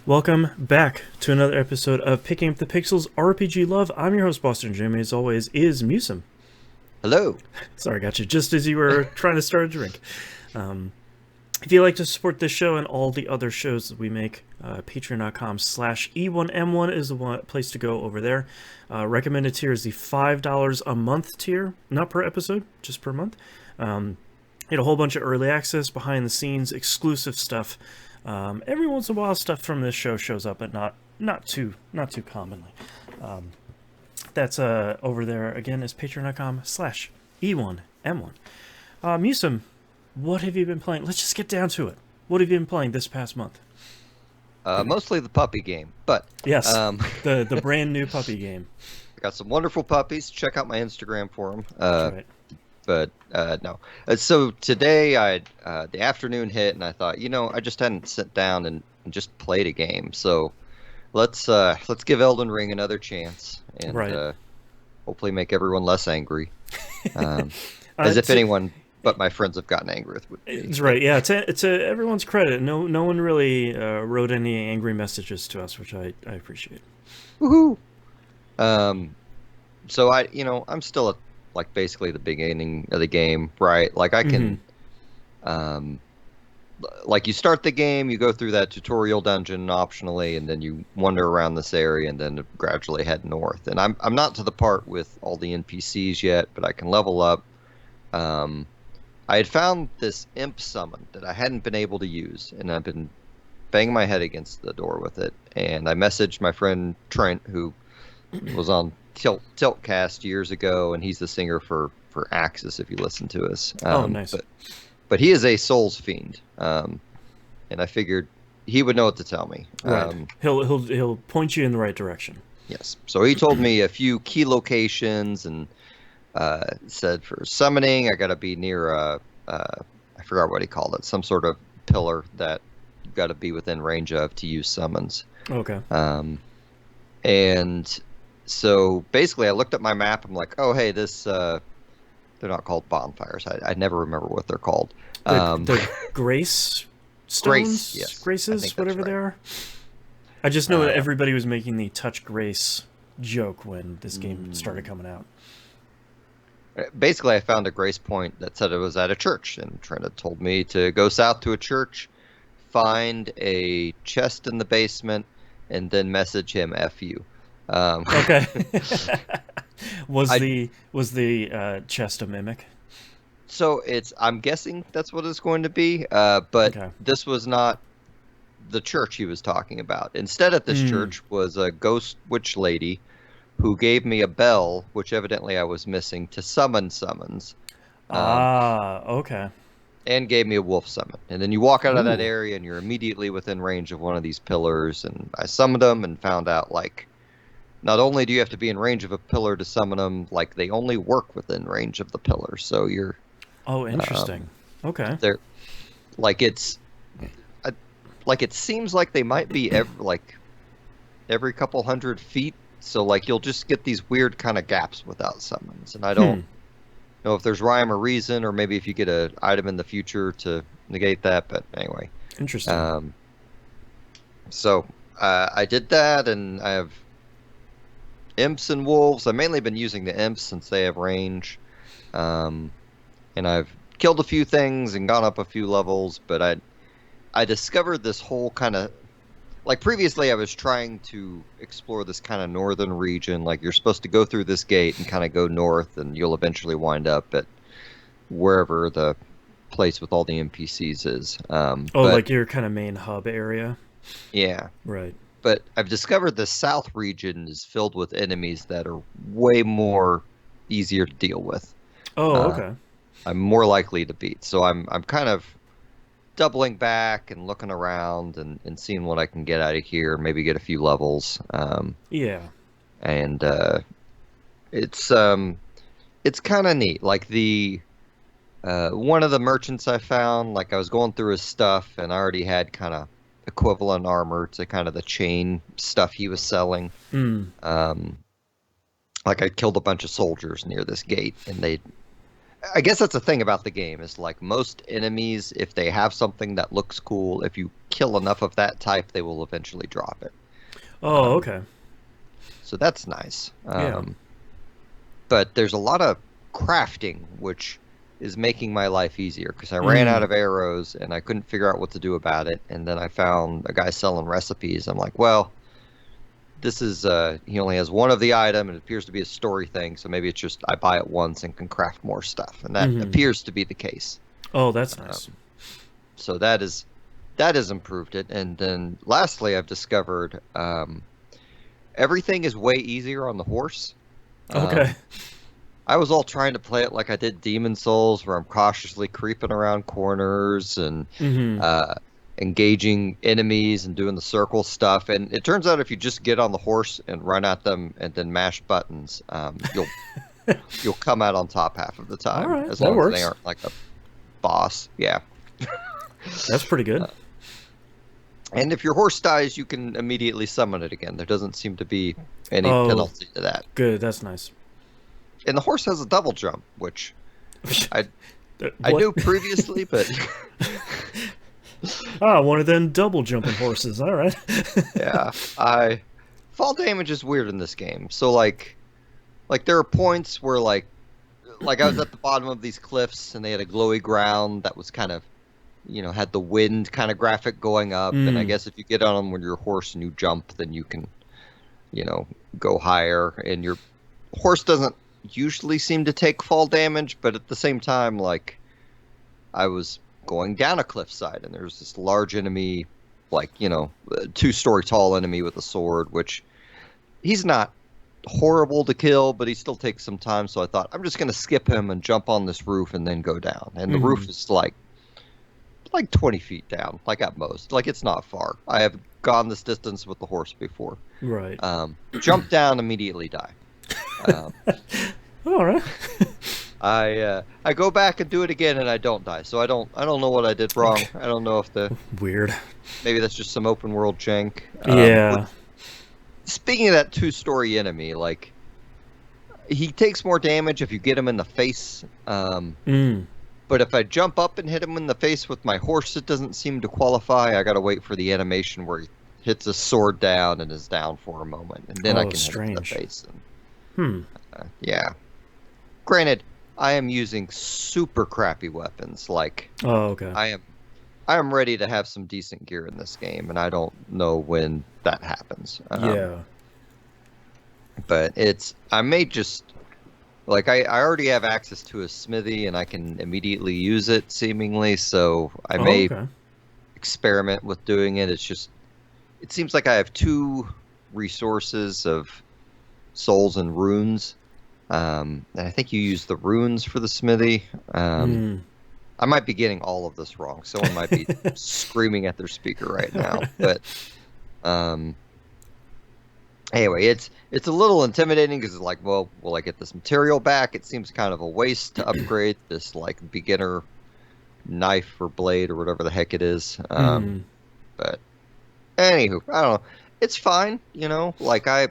Welcome back to another episode of Picking Up the Pixels RPG Love. I'm your host, Boston Jimmy. As always, is Musum. Hello. Sorry, I got you just as you were trying to start a drink. If you'd like to support this show and all the other shows that we make, patreon.com/E1M1 is the place to go over there. Recommended tier is the $5 a month tier, not per episode, just per month. Get a whole bunch of early access, behind the scenes, exclusive stuff. Every once in a while, stuff from this show shows up, but not too commonly. That's over there again is patreon.com/E1M1. Musum, what have you been playing? Let's just get down to it. What have you been playing this past month? Mostly the puppy game, but yes, the brand new puppy game. I got some wonderful puppies. Check out my Instagram for them. That's right. But no. So today the afternoon hit, and I thought, I just hadn't sat down and just played a game. So let's give Elden Ring another chance, and right. Hopefully make everyone less angry. As if anyone but my friends have gotten angry with me. It's right. Yeah, it's everyone's credit. No one really wrote any angry messages to us, which I appreciate. Woohoo! So I'm still at basically the beginning of the game, right? Like I can, you start the game, you go through that tutorial dungeon optionally, and then you wander around this area, and then gradually head north. And I'm not to the part with all the NPCs yet, but I can level up. I had found this imp summon that I hadn't been able to use, and I've been banging my head against the door with it. And I messaged my friend Trent, who was on Tiltcast years ago, and he's the singer for Axis, if you listen to us. Nice. But he is a Souls fiend, and I figured he would know what to tell me. Right. He'll point you in the right direction. Yes. So he told me a few key locations, and said for summoning, I got to be near I forgot what he called it, some sort of pillar that you got to be within range of to use summons. Okay. And so basically I looked at my map. I'm like, oh, hey, this, they're not called bonfires. I never remember what they're called. The Grace Stones? Yes. Graces, whatever they are. I just know that everybody was making the Touch Grace joke when this game started coming out. Basically, I found a grace point that said it was at a church, and Trent had told me to go south to a church, find a chest in the basement, and then message him "F you." Okay. was the chest a mimic? So I'm guessing that's what it's going to be, but okay. This was not the church he was talking about. Instead, at this church was a ghost witch lady who gave me a bell, which evidently I was missing, to summon summons. Okay. And gave me a wolf summon. And then you walk out of that area, and you're immediately within range of one of these pillars. And I summoned them and found out, not only do you have to be in range of a pillar to summon them, they only work within range of the pillar. So you're... Oh, interesting. Okay. They're... it seems like they might be every couple hundred feet. So, you'll just get these weird kind of gaps without summons. And I don't know if there's rhyme or reason, or maybe if you get an item in the future to negate that. But anyway. Interesting. So, I did that, and I have imps and wolves. I've mainly been using the imps since they have range. And I've killed a few things and gone up a few levels. But I discovered this whole kind of... previously, I was trying to explore this kind of northern region. You're supposed to go through this gate and kind of go north, and you'll eventually wind up at wherever the place with all the NPCs is. Your kind of main hub area? Yeah. Right. But I've discovered the south region is filled with enemies that are way more easier to deal with. Oh, okay. I'm more likely to beat. So I'm kind of doubling back and looking around and seeing what I can get out of here, maybe get a few levels. Yeah. And it's kind of neat. The one of the merchants I found, I was going through his stuff, and I already had kind of equivalent armor to kind of the chain stuff he was selling. I killed a bunch of soldiers near this gate, and I guess that's the thing about the game is like most enemies, if they have something that looks cool, if you kill enough of that type, they will eventually drop it. Oh, Um, okay. so that's nice. Yeah. But there's a lot of crafting, which is making my life easier because I ran out Mm. of arrows and I couldn't figure out what to do about it. And then I found a guy selling recipes. I'm like, well, this is he only has one of the item and it appears to be a story thing, so maybe it's just I buy it once and can craft more stuff. And that Hmm. appears to be the case. Oh, that's Um, nice. so that has improved it. And then lastly, I've discovered everything is way easier on the horse. Okay. Um, I was all trying to play it like I did Demon Souls, where I'm cautiously creeping around corners and Hmm. uh, engaging enemies and doing the circle stuff. And it turns out if you just get on the horse and run at them and then mash buttons, you'll come out on top half of the All time, right, as that long as they works. aren't like a boss. Yeah. That's pretty good. And if your horse dies, you can immediately summon it again. There doesn't seem to be any Oh, penalty to that. good. That's nice. And the horse has a double jump, which I I What? knew previously, but Ah, one of them double jumping horses. All right. yeah, I fall damage is weird in this game. So like there are points where like I was at the bottom of these cliffs and they had a glowy ground that was kind of had the wind kind of graphic going up, and I Mm. guess if you get on them with your horse and you jump, then you can go higher, and your horse doesn't usually seem to take fall damage, but at the same time, like I was going down a cliffside and there's this large enemy, like, a 2-story tall enemy with a sword, which he's not horrible to kill, but he still takes some time. So I thought, I'm just going to skip him and jump on this roof and then go down. And the Hmm. roof is like 20 feet down, like at most. Like it's not far. I have gone this distance with the horse before. Right. Jump down, immediately die. Um, All right. I go back and do it again and I don't die. So I don't know what I did wrong. Okay. I don't know if Weird. maybe that's just some open world jank. But Yeah. speaking of that 2-story enemy, like he takes more damage if you get him in the face. Mm. But if I jump up and hit him in the face with my horse, it doesn't seem to qualify. I gotta wait for the animation where he hits his sword down and is down for a moment, and then I Oh, can hit him in the strange. face. And, Hmm. yeah. Granted, I am using super crappy weapons. Like Oh, okay. I am ready to have some decent gear in this game, and I don't know when that happens. Yeah. But I may just like I already have access to a smithy, and I can immediately use it seemingly. So I Oh, may okay. experiment with doing it. It seems like I have 2 resources of souls and runes. And I think you use the runes for the smithy. Mm. I might be getting all of this wrong. Someone might be screaming at their speaker right now. But um, anyway, it's a little intimidating because it's like, well, will I get this material back? It seems kind of a waste to upgrade this like beginner knife or blade or whatever the heck it is. Mm. But anywho, I don't know. It's fine, Like I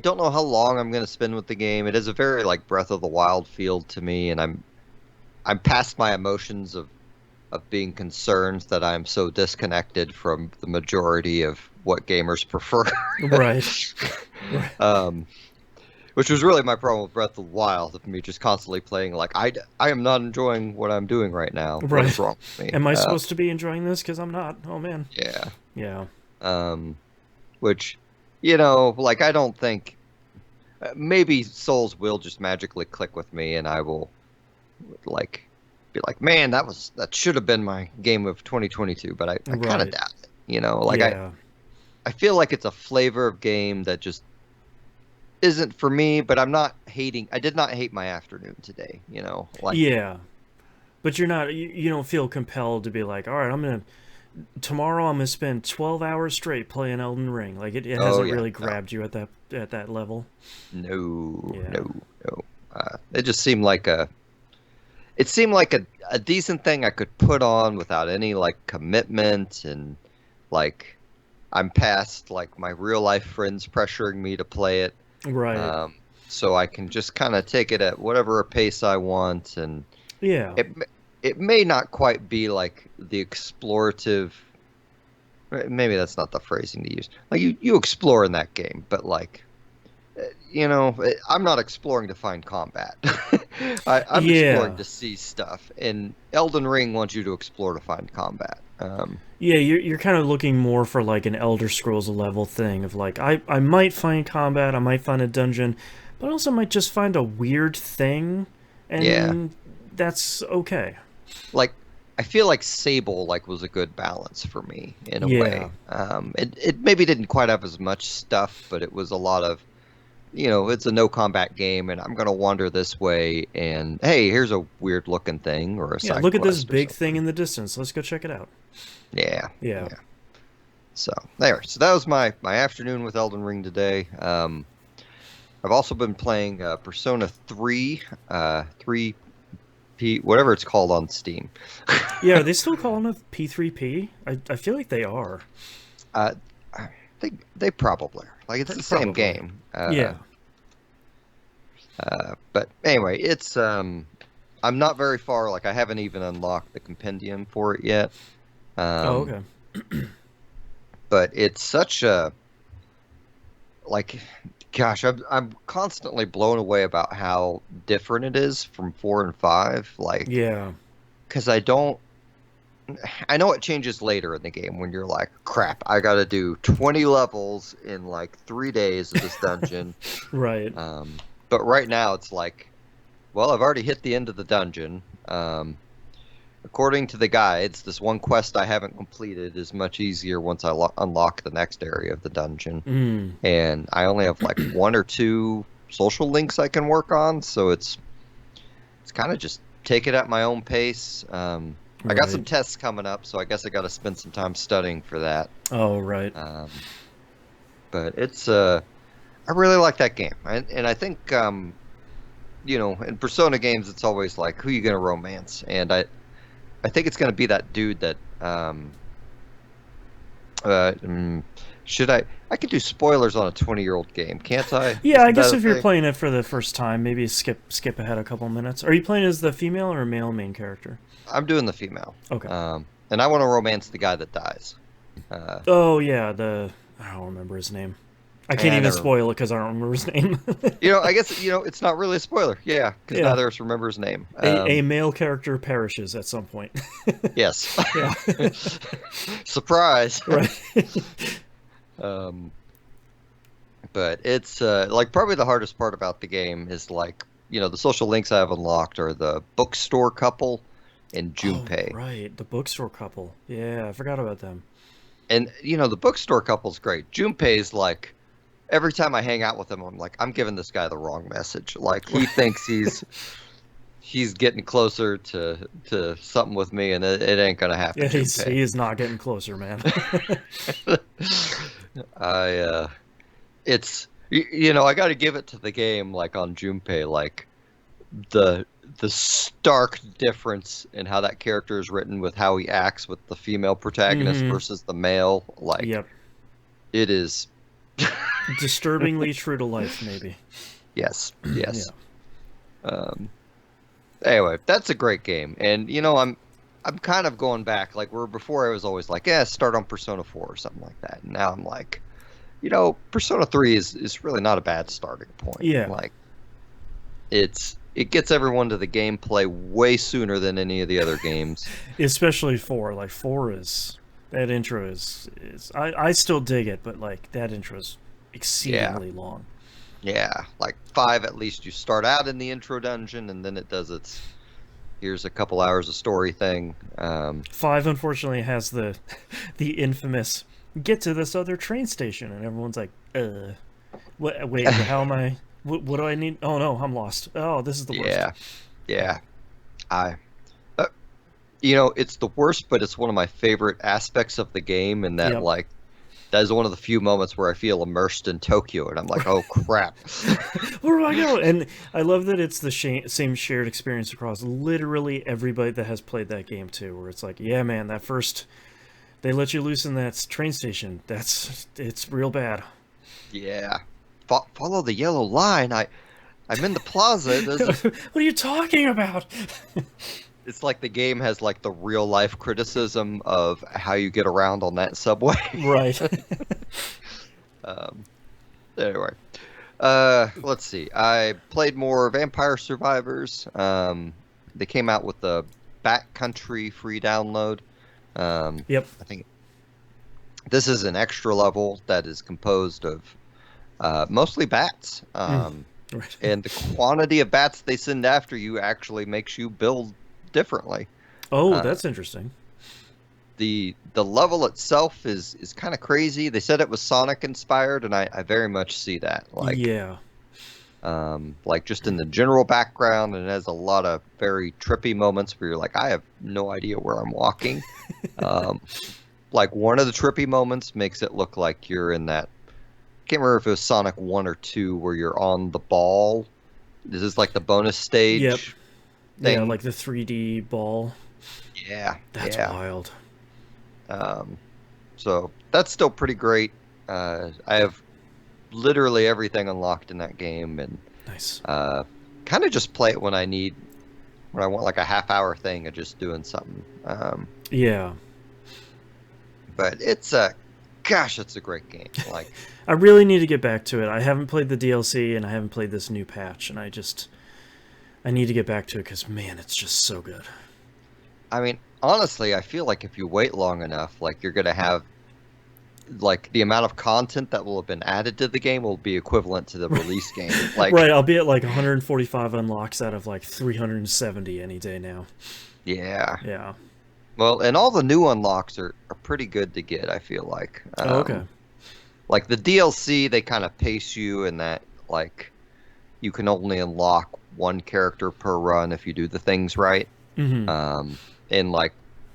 don't know how long I'm going to spend with the game. It is a very like Breath of the Wild feel to me, and I'm past my emotions of being concerned that I'm so disconnected from the majority of what gamers prefer. Right. Right. um, which was really my problem with Breath of the Wild, of me just constantly playing like I am not enjoying what I'm doing right now. What is Right. wrong with me? Am I supposed to be enjoying this? Because I'm not. Oh man. Yeah. Yeah. Um, which like I don't think maybe Souls will just magically click with me, and I will like be like, man, that should have been my game of 2022, but I kind of Right. doubt it. Like Yeah. I feel like it's a flavor of game that just isn't for me, but I'm not hating. I did not hate my afternoon today, like Yeah. But you're not. You don't feel compelled to be like, all right, tomorrow I'm gonna spend 12 hours straight playing Elden Ring. Like it oh hasn't yeah, really no, grabbed you at that level. no, Yeah. no, no. It just seemed like a decent thing I could put on without any like commitment, and like I'm past like my real life friends pressuring me to play it. Right. Um, so I can just kind of take it at whatever pace I want, and Yeah. it it may not quite be like the explorative. Maybe that's not the phrasing to use. Like you explore in that game, but like I'm not exploring to find combat. I'm exploring Yeah. to see stuff, and Elden Ring wants you to explore to find combat. Yeah, you're kind of looking more for like an Elder Scrolls level thing of like I might find combat, I might find a dungeon, but I also might just find a weird thing, Yeah, and that's okay. like I feel like Sable like was a good balance for me in a Yeah. way. It maybe didn't quite have as much stuff, but it was a lot of it's a no combat game, and I'm gonna wander this way, and hey, here's a weird looking thing or a Yeah, side look at this quest or big thing something. in the distance. Let's go check it out. Yeah, Yeah. yeah. So there. So that was my afternoon with Elden Ring today. I've also been playing Persona 3, 3P, whatever it's called on Steam. Yeah, are they still calling it P3P? I feel like they are. Uh, I think they probably are. Like it's the same Probably. game. Yeah. But anyway, it's I'm not very far. Like I haven't even unlocked the compendium for it yet. Oh, Um, okay. but it's such a like, gosh, I'm constantly blown away about how different it is from 4 and 5. Like, Yeah. because I know it changes later in the game when you're like, crap, I got to do 20 levels in like 3 days of this dungeon. Right. Um, but right now it's like, well, I've already hit the end of the dungeon. According to the guides, this one quest I haven't completed is much easier once I unlock the next area of the dungeon. Mm. And I only have like one or two social links I can work on, so it's kind of just take it at my own pace. I got some Right. tests coming up, so I guess I got to spend some time studying for that. Oh, right. Um, but it's I really like that game, and I think in Persona games it's always like who you gonna romance, and I think it's gonna be that dude that uh, mm, should I could do spoilers on a 20-year-old game, can't I? Yeah, I Isn't guess that a if you're thing? playing it for the first time, maybe skip ahead a couple minutes. Are you playing as the female or male main character? I'm doing the female, Okay. and I want to romance the guy that dies. Uh, Oh yeah, I don't remember his name. I can't and I even never, spoil it because I don't remember his name. I guess it's not really a spoiler, yeah, because Yeah, neither of us remember his name. a male character perishes at some point. Yes, Yeah. surprise. Right. Um, but it's like probably the hardest part about the game is like the social links I have unlocked are the bookstore couple and Oh Junpei. right, the bookstore couple. Yeah, I forgot about them. And the bookstore couple's great. Junpei's like every time I hang out with him, I'm like I'm giving this guy the wrong message. Like he thinks he's getting closer to something with me, and it ain't gonna happen, Yeah, Junpei. he is not getting closer, man. I it's I got to give it to the game like on Junpei, like the stark difference in how that character is written with how he acts with the female protagonist Hmm. versus the male, like Yep. it is. Disturbingly true to life, maybe. Yes, Yeah. yes. um anyway, that's a great game, and I'm kind of going back, like where before I was always like, yeah, start on Persona 4 or something like that, and now I'm like, Persona 3 is really not a bad starting point. Yeah. Like it gets everyone to the gameplay way sooner than any of the other games. Especially four. Like four is that intro is I still dig it, but like that intro is Yeah. exceedingly long. Yeah. Like 5 at least you start out in the intro dungeon and then it does its here's a couple hours of story thing. Five unfortunately has the the infamous get to this other train station and everyone's like, what wait, how am I what do I need? Oh no, I'm lost. Oh, this is the worst. Yeah. Yeah. I it's the worst, but it's one of my favorite aspects of the game, and that Yep. like that is one of the few moments where I feel immersed in Tokyo, and I'm like, oh crap. Where do I go? And I love that it's the same shared experience across literally everybody that has played that game too, where it's like, yeah, man, that first they let you loose in that train station. It's real bad. Yeah. Follow the yellow line. I'm in the plaza. It doesn't. What are you talking about? It's like the game has like the real life criticism of how you get around on that subway. Right. Um, anyway, let's see. I played more Vampire Survivors. They came out with the Backcountry free download. Yep. I think this is an extra level that is composed of mostly bats. Right. And the quantity of bats they send after you actually makes you build differently. Oh, Uh, that's interesting. the level itself is kind of crazy. They said it was Sonic inspired, and I very much see that. Yeah. Like just in the general background, and it has a lot of very trippy moments where you're like, I have no idea where I'm walking. Um, like one of the trippy moments makes it look like you're in that. Can't remember if it was Sonic 1 or 2 where you're on the ball. This is like the bonus Yep. stage Yeah, thing. like the 3D ball. Yeah, That's yeah. wild. Um, so that's still pretty great. I have literally everything unlocked in that game, and Nice. kind of just play it when I want like a half hour thing of just doing something. Yeah. But gosh, it's a great game. Like, I really need to get back to it. I haven't played the DLC and I haven't played this new patch, and I need to get back to it because man, it's just so good. I mean, honestly, I feel like if you wait long enough, like you're gonna have like the amount of content that will have been added to the game will be equivalent to the release game. Like, Right, I'll be at like 145 unlocks out of like 370 any day now. yeah. Yeah. Well, and all the new unlocks are pretty good to get, I feel like. Oh, okay. Like the DLC, they kind of pace you in that, like, you can only unlock one character per run if you do the things right. Mm-hmm. And, like,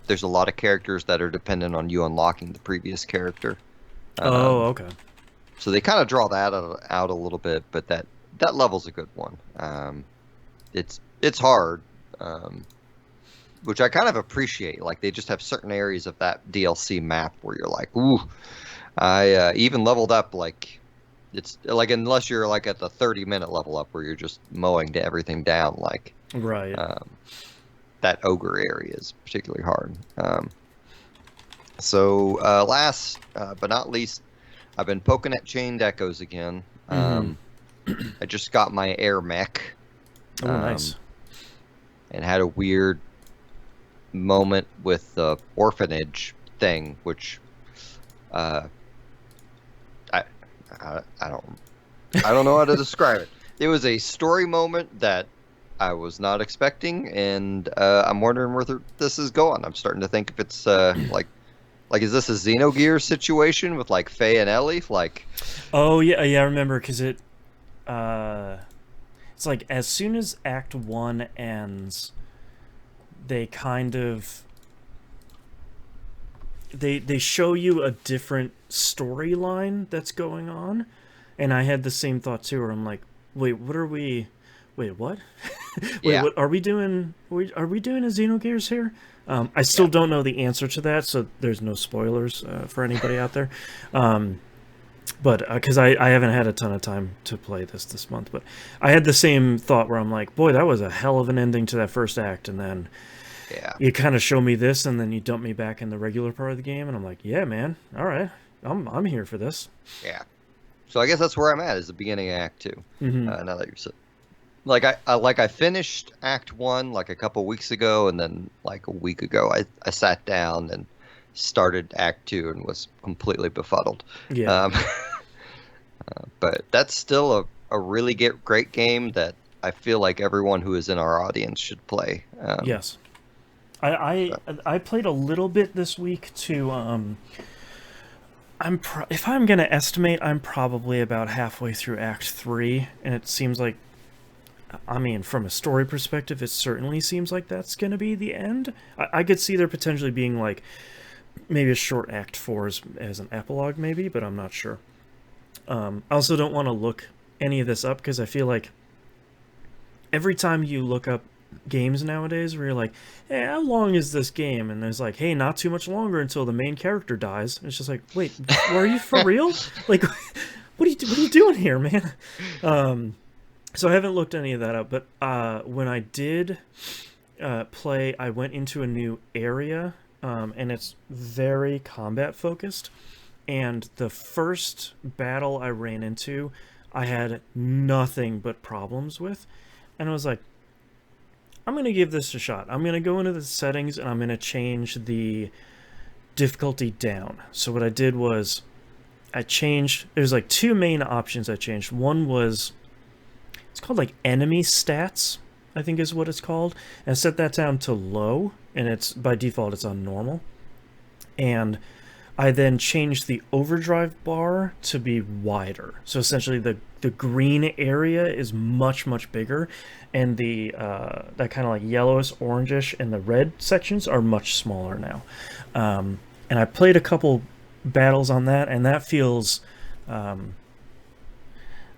there's a lot of characters that are dependent on you unlocking the previous character. Oh, okay. So they kind of draw that out a little bit, but that level's a good one. It's hard. Which I kind of appreciate. Like they just have certain areas of that DLC map where you're like, ooh, I even leveled up like it's like unless you're like at the 30-minute level up where you're just mowing to everything down, like Right. that ogre area is particularly hard. So last but not least, I've been poking at Chained Echoes again. Mm-hmm. I just got my air mech. Oh, nice. And had a weird moment with the orphanage thing, which I don't know how to describe it. It was a story moment that I was not expecting, and I'm wondering where this is going. I'm starting to think if it's like is this a Xenogears situation with like Faye and Ellie? Like, Oh, yeah, I remember because it's like as soon as Act 1 ends, they kind of they show you a different storyline that's going on, and I had the same thought too where I'm like, wait, what wait, yeah, what are we doing are we doing a Xenogears here? I still don't know the answer to that, so there's no spoilers for anybody out there. But because I haven't had a ton of time to play this month, but I had the same thought where I'm like, boy, that was a hell of an ending to that first act, and then yeah. you kind of show me this, and then you dump me back in the regular part of the game, and I'm like, yeah, man, all right, I'm here for this. Yeah. So I guess that's where I'm at is the beginning of Act 2. Mm-hmm. Now that you're saying. Like I finished Act 1 like a couple weeks ago, and then like a week ago I sat down and started Act 2 and was completely befuddled. Yeah. But that's still a really great game that I feel like everyone who is in our audience should play. Yes. I played a little bit this week to if I'm gonna estimate, I'm probably about halfway through Act 3, and it seems like, I mean, from a story perspective, it certainly seems like that's gonna be the end. I could see there potentially being like maybe a short Act 4 as an epilogue, maybe, but I'm not sure. I also don't want to look any of this up because I feel like every time you look up games nowadays where you're like, hey, how long is this game? And there's like, hey, not too much longer until the main character dies. And it's just like, wait, are you for real? Like, what are you doing here, man? So I haven't looked any of that up, but when I did play, I went into a new area, and it's very combat focused. And the first battle I ran into, I had nothing but problems with. And I was like, I'm going to give this a shot. I'm going to go into the settings and I'm going to change the difficulty down. So what I did was I changed, there's like two main options I changed. One was, it's called like enemy stats, I think is what it's called. And I set that down to low, and it's by default it's on normal. And I then changed the overdrive bar to be wider. So essentially the green area is much, much bigger, and the that kind of like yellowish, orangish, and the red sections are much smaller now. And I played a couple battles on that, and that feels not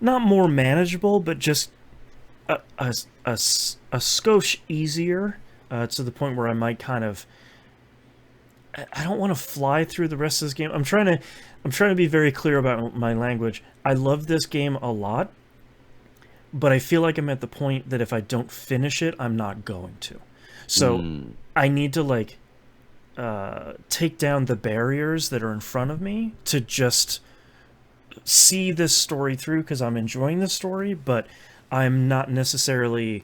more manageable, but just a skosh easier, to the point where I might kind of, I don't want to fly through the rest of this game. I'm trying to be very clear about my language. I love this game a lot, but I feel like I'm at the point that if I don't finish it, I'm not going to. So I need to like take down the barriers that are in front of me to just see this story through, because I'm enjoying the story, but I'm not necessarily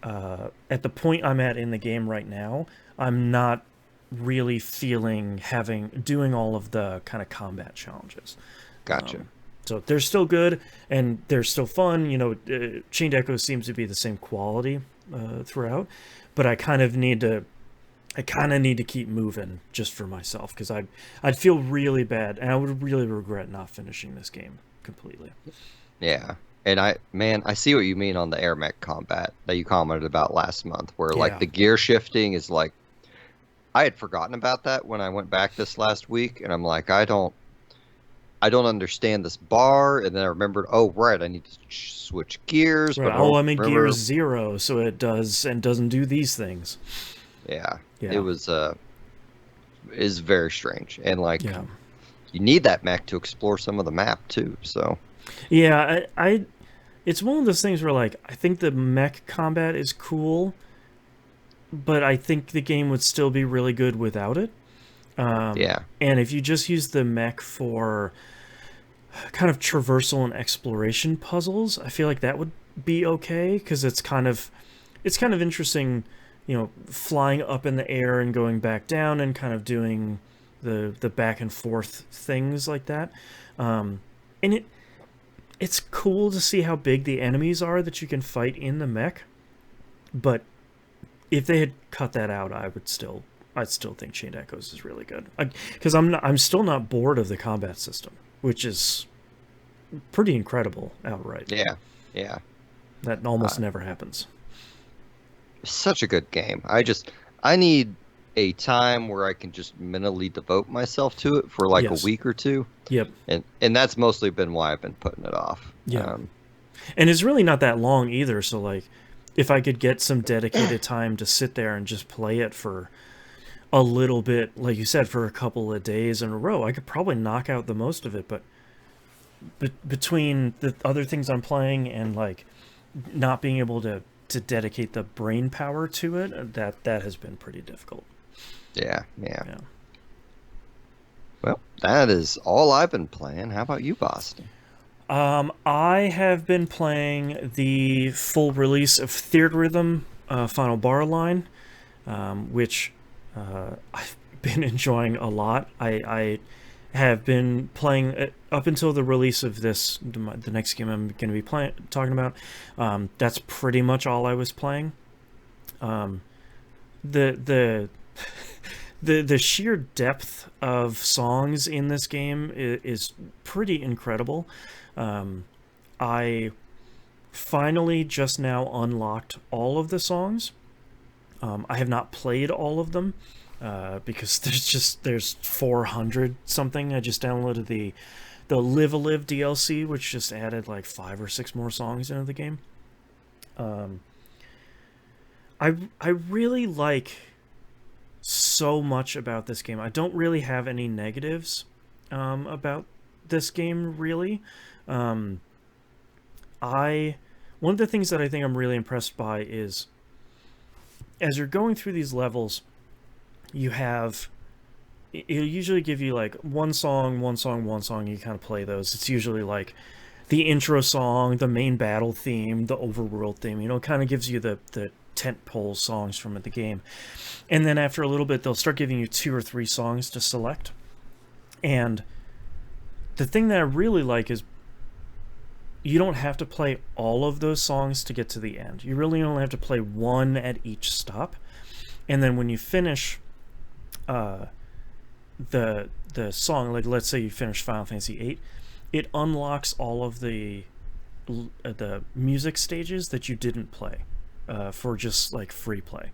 at the point I'm at in the game right now. I'm not really feeling doing all of the kind of combat challenges. Gotcha. So they're still good and they're still fun. You know, Chained Echoes seems to be the same quality throughout, but I kind of need to keep moving just for myself, because I'd feel really bad and I would really regret not finishing this game completely. Yeah. And I see what you mean on the air mech combat that you commented about last month, where like Yeah. the gear shifting is like, I had forgotten about that when I went back this last week, and I'm like, I don't understand this bar, and then I remembered, oh right, I need to switch gears, Right. but I Oh, don't I'm in Gear remember. 0, so it does and doesn't do these things. Yeah, it Yeah. was is very strange, and like Yeah. you need that mech to explore some of the map too. So Yeah, I it's one of those things where like I think the mech combat is cool, but I think the game would still be really good without it. yeah, And if you just use the mech for kind of traversal and exploration puzzles, I feel like that would be okay, because it's kind of interesting, you know, flying up in the air and going back down and kind of doing the back and forth things like that. And it's cool to see how big the enemies are that you can fight in the mech, but if they had cut that out, I'd still think Chained Echoes is really good, because I'm still not bored of the combat system, which is pretty incredible outright. yeah, yeah. That Uh, almost never happens. Such a good game. I need a time where I can just mentally devote myself to it for like a Yes. week or two, Yep. and that's mostly been why I've been putting it off. Yeah. And it's really not that long either, so like if I could get some dedicated time to sit there and just play it for a little bit, like you said, for a couple of days in a row, I could probably knock out the most of it. But between the other things I'm playing and like not being able to dedicate the brain power to it, that has been pretty difficult. Yeah, yeah. Yeah. Well, that is all I've been playing. How about you, Boston? I have been playing the full release of Theatrhythm Final Bar Line, which I've been enjoying a lot. I have been playing up until the release of the next game I'm going to be talking about. That's pretty much all I was playing. Um, the the sheer depth of songs in this game is pretty incredible. Um, I finally just now unlocked all of the songs. I have not played all of them because there's 400 something. I just downloaded the Live a Live DLC, which just added like 5 or 6 more songs into the game. Um, I really like so much about this game. I don't really have any negatives about this game, really. Um, I one of the things that I think I'm really impressed by is as you're going through these levels, you have it'll usually give you like one song, one song, one song. You kind of play those. It's usually like the intro song, the main battle theme, the overworld theme. You know, it kind of gives you the tent pole songs from the game. And then after a little bit, they'll start giving you 2 or 3 songs to select. And the thing that I really like is you don't have to play all of those songs to get to the end. You really only have to play one at each stop. And then when you finish the song, like let's say you finish Final Fantasy VIII, it unlocks all of the music stages that you didn't play for just like free play.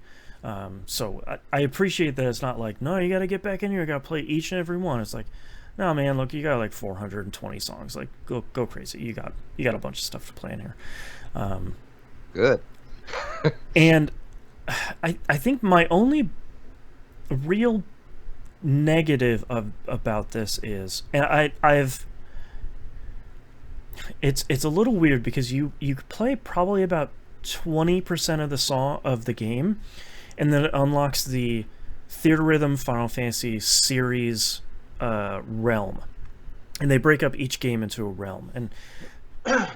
So I appreciate that it's not like, no, you got to get back in here, you got to play each and every one. It's like, no, man, look, you got like 420 songs. Like, go crazy. You got a bunch of stuff to play in here. Good. And I think my only real negative about this is, and I've it's a little weird because you play probably about 20% of the game, and then it unlocks the Theatrhythm Final Fantasy series realm, and they break up each game into a realm, and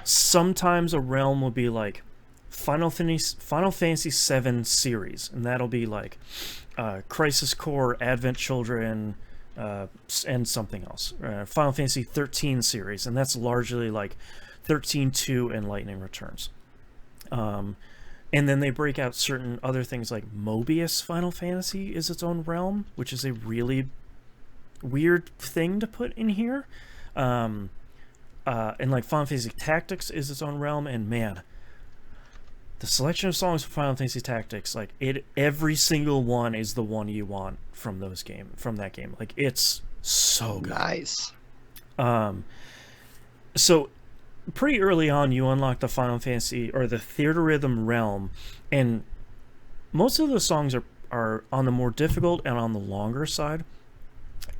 sometimes a realm will be like Final Fantasy VII series, and that'll be like Crisis Core, Advent Children, and something else. Final Fantasy 13 series, and that's largely like 13-2 and Lightning Returns. And then they break out certain other things like Mobius Final Fantasy is its own realm, which is a really weird thing to put in here. And like Final Fantasy Tactics is its own realm, and man, the selection of songs for Final Fantasy Tactics, like every single one is the one you want from that game. Like it's so good. Nice. So pretty early on, you unlock the Final Fantasy or the Theatrhythm realm, and most of the songs are on the more difficult and on the longer side.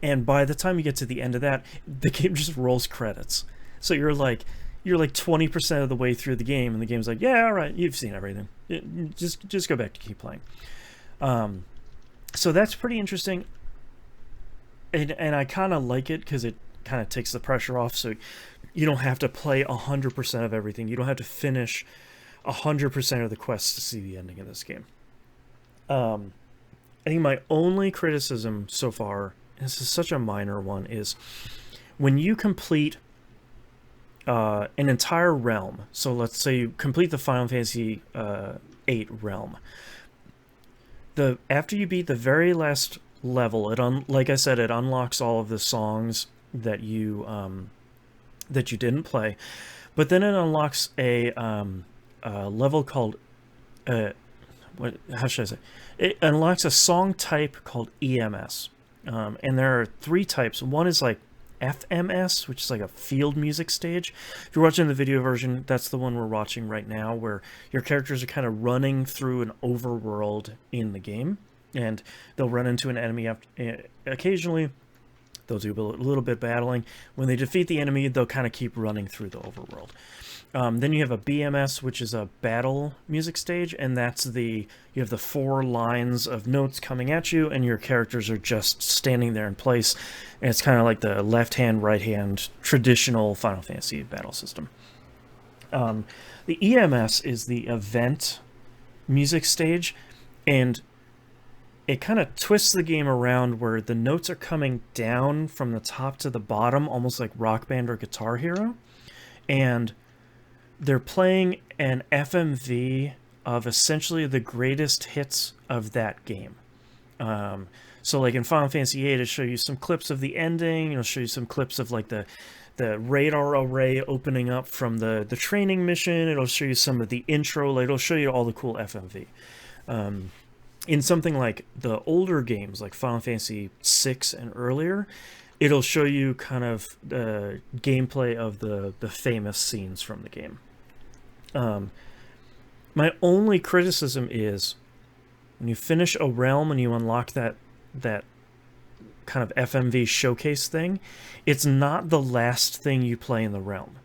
And by the time you get to the end of that, the game just rolls credits. So you're like 20% of the way through the game, and the game's like, yeah, all right, you've seen everything. Just go back to keep playing. So that's pretty interesting, and I kind of like it because it kind of takes the pressure off. So you don't have to play 100% of everything. You don't have to finish 100% of the quests to see the ending of this game. I think my only criticism so far, and this is such a minor one, is when you complete an entire realm. So let's say you complete the Final Fantasy VIII realm. After you beat the very last level, like I said, it unlocks all of the songs that you didn't play, but then it unlocks a level called how should I say? It unlocks a song type called EMS, and there are 3 types. One is like FMS, which is like a field music stage. If you're watching the video version, that's the one we're watching right now, where your characters are kind of running through an overworld in the game, and they'll run into an enemy occasionally. They'll do a little bit battling. When they defeat the enemy, they'll kind of keep running through the overworld. Then you have a BMS, which is a battle music stage, and you have the 4 lines of notes coming at you, and your characters are just standing there in place. And it's kind of like the left-hand, right-hand traditional Final Fantasy battle system. The EMS is the event music stage, and it kind of twists the game around where the notes are coming down from the top to the bottom, almost like Rock Band or Guitar Hero. And they're playing an FMV of essentially the greatest hits of that game. So like in Final Fantasy VIII, it'll show you some clips of the ending. It'll show you some clips of like the radar array opening up from the training mission. It'll show you some of the intro. Like, it'll show you all the cool FMV. In something like the older games, like Final Fantasy VI and earlier, it'll show you kind of the gameplay of the famous scenes from the game. My only criticism is when you finish a realm and you unlock that kind of FMV showcase thing, it's not the last thing you play in the realm.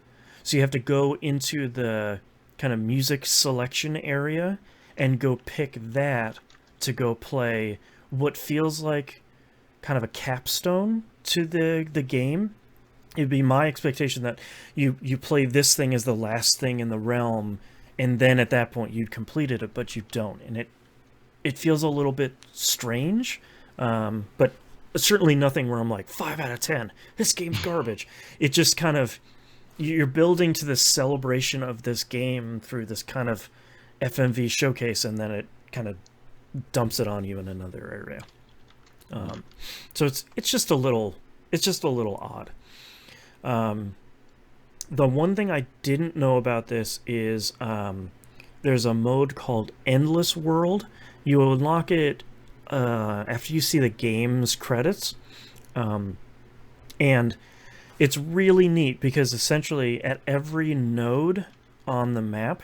So you have to go into the kind of music selection area and go pick that to go play what feels like kind of a capstone to the game. It'd be my expectation that you play this thing as the last thing in the realm, and then at that point you'd completed it, but you don't, and it feels a little bit strange, but certainly nothing where I'm like 5 out of 10. This game's garbage. It just kind of you're building to this celebration of this game through this kind of FMV showcase, and then it kind of dumps it on you in another area. So it's just a little odd. The one thing I didn't know about this is there's a mode called Endless World. You unlock it after you see the game's credits, and it's really neat because essentially at every node on the map,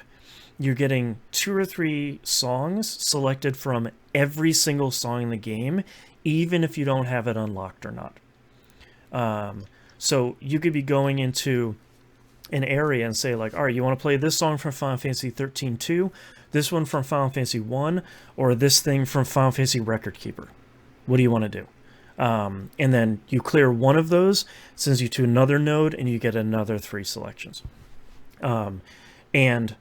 you're getting 2 or 3 songs selected from every single song in the game, even if you don't have it unlocked or not. So you could be going into an area and say like, all right, you want to play this song from Final Fantasy 13-2, this one from Final Fantasy 1, or this thing from Final Fantasy Record Keeper. What do you want to do? And then you clear one of those, sends you to another node, and you get another 3 selections. And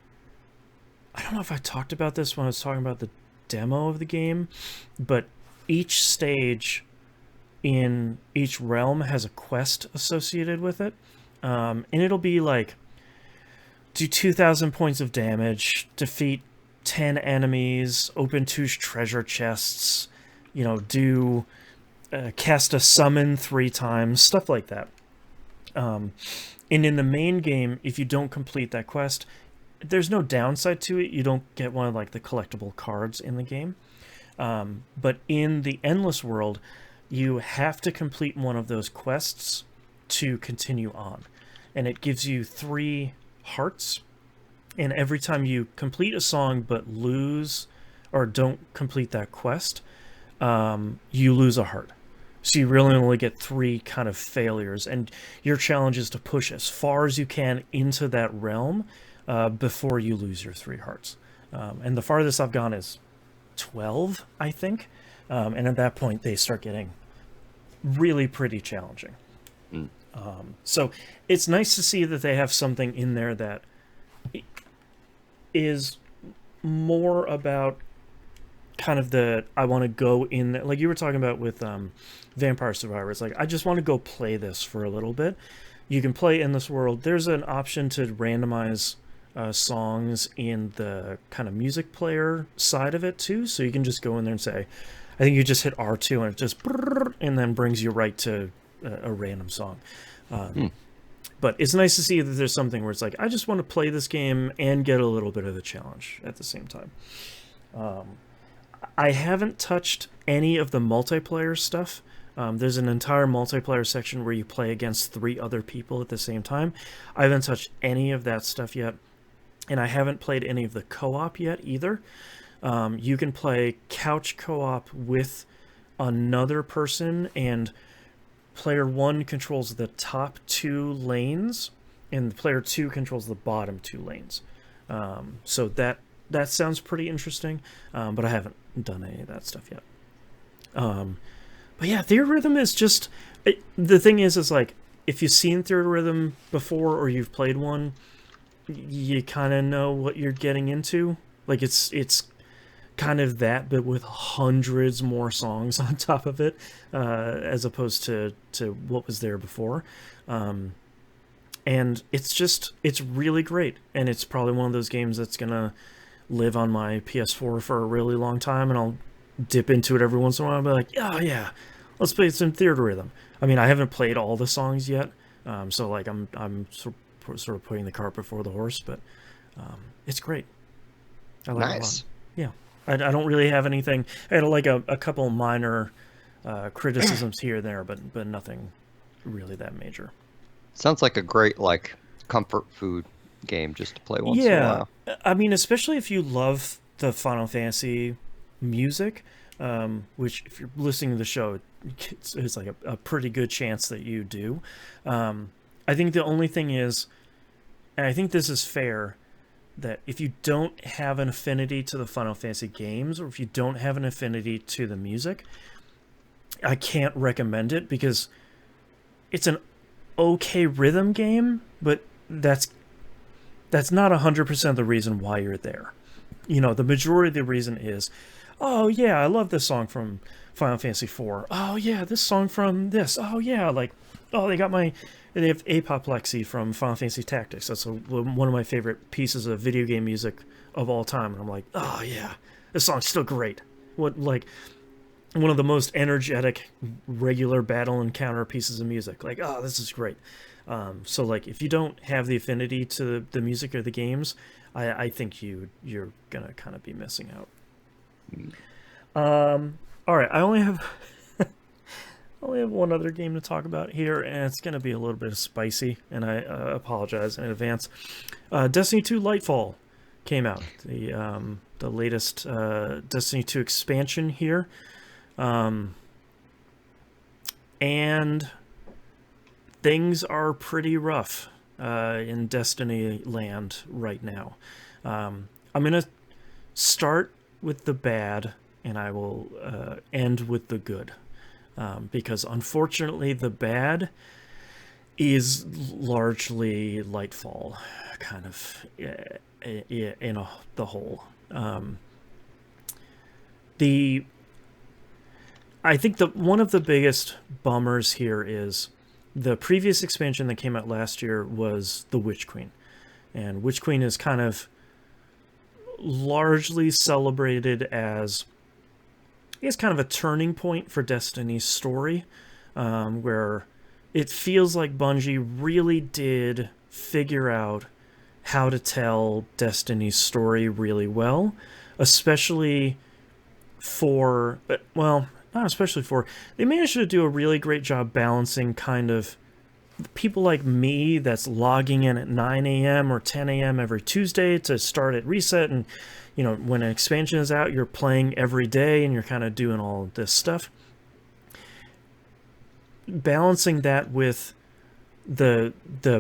I don't know if I talked about this when I was talking about the demo of the game, but each stage in each realm has a quest associated with it. And it'll be like, do 2,000 points of damage, defeat 10 enemies, open 2 treasure chests, do cast a summon 3 times, stuff like that. And in the main game, if you don't complete that quest, there's no downside to it. You don't get one of like the collectible cards in the game. But in the Endless World, you have to complete one of those quests to continue on. And it gives you 3 hearts. And every time you complete a song but lose or don't complete that quest, you lose a heart. So you really only get 3 kind of failures. And your challenge is to push as far as you can into that realm before you lose your 3 hearts. And the farthest I've gone is 12, I think. And at that point, they start getting really pretty challenging. So it's nice to see that they have something in there that is more about kind of the, I want to go in there. Like you were talking about with Vampire Survivors. Like, I just want to go play this for a little bit. You can play in this world. There's an option to randomize songs in the kind of music player side of it too. So you can just go in there and say, I think you just hit R2 and it just and then brings you right to a random song. But it's nice to see that there's something where it's like, I just want to play this game and get a little bit of the challenge at the same time. I haven't touched any of the multiplayer stuff. There's an entire multiplayer section where you play against 3 other people at the same time. I haven't touched any of that stuff yet. And I haven't played any of the co-op yet either. You can play couch co-op with another person, and player 1 controls the top 2 lanes, and player 2 controls the bottom 2 lanes. So that sounds pretty interesting, but I haven't done any of that stuff yet. But yeah, Theatrhythm is just... the thing is like, if you've seen Theatrhythm before or you've played one, you kind of know what you're getting into. Like, it's kind of that, but with hundreds more songs on top of it, as opposed to what was there before. And it's really great. And it's probably one of those games that's going to live on my PS4 for a really long time, and I'll dip into it every once in a while and be like, oh yeah, let's play some Theatrhythm. I mean, I haven't played all the songs yet, so like I'm sort of putting the cart before the horse, but it's great. I like it a lot. Yeah. I don't really have anything. I had like a couple minor criticisms here and there, but nothing really that major. Sounds like a great like comfort food game just to play once in a while. I mean, especially if you love the Final Fantasy music, which if you're listening to the show, it's like a pretty good chance that you do. I think the only thing is, and I think this is fair, that if you don't have an affinity to the Final Fantasy games, or if you don't have an affinity to the music, I can't recommend it, because it's an okay rhythm game, but that's not 100% the reason why you're there. The majority of the reason is, oh yeah, I love this song from Final Fantasy IV. Oh yeah, this song from this. Oh yeah, like, oh, they have Apoplexy from Final Fantasy Tactics. That's one of my favorite pieces of video game music of all time. And I'm like, oh yeah, this song's still great. What, like, one of the most energetic regular battle encounter pieces of music. Like, oh, this is great. So like, if you don't have the affinity to the music or the games, I think you're gonna kind of be missing out. All right, I only have one other game to talk about here, and it's gonna be a little bit spicy, and I apologize in advance. Destiny 2 Lightfall came out, the latest Destiny 2 expansion here, and things are pretty rough in Destiny land right now. I'm going to start with the bad, and I will end with the good. Because unfortunately, the bad is largely Lightfall, kind of, the whole. I think one of the biggest bummers here is the previous expansion that came out last year was the Witch Queen. And Witch Queen is kind of largely celebrated as, I guess, kind of a turning point for Destiny's story, where it feels like Bungie really did figure out how to tell Destiny's story really well, especially for, well, not especially for, they managed to do a really great job balancing kind of people like me that's logging in at 9 a.m. or 10 a.m. every Tuesday to start at reset, and when an expansion is out, you're playing every day and you're kind of doing all this stuff. Balancing that with the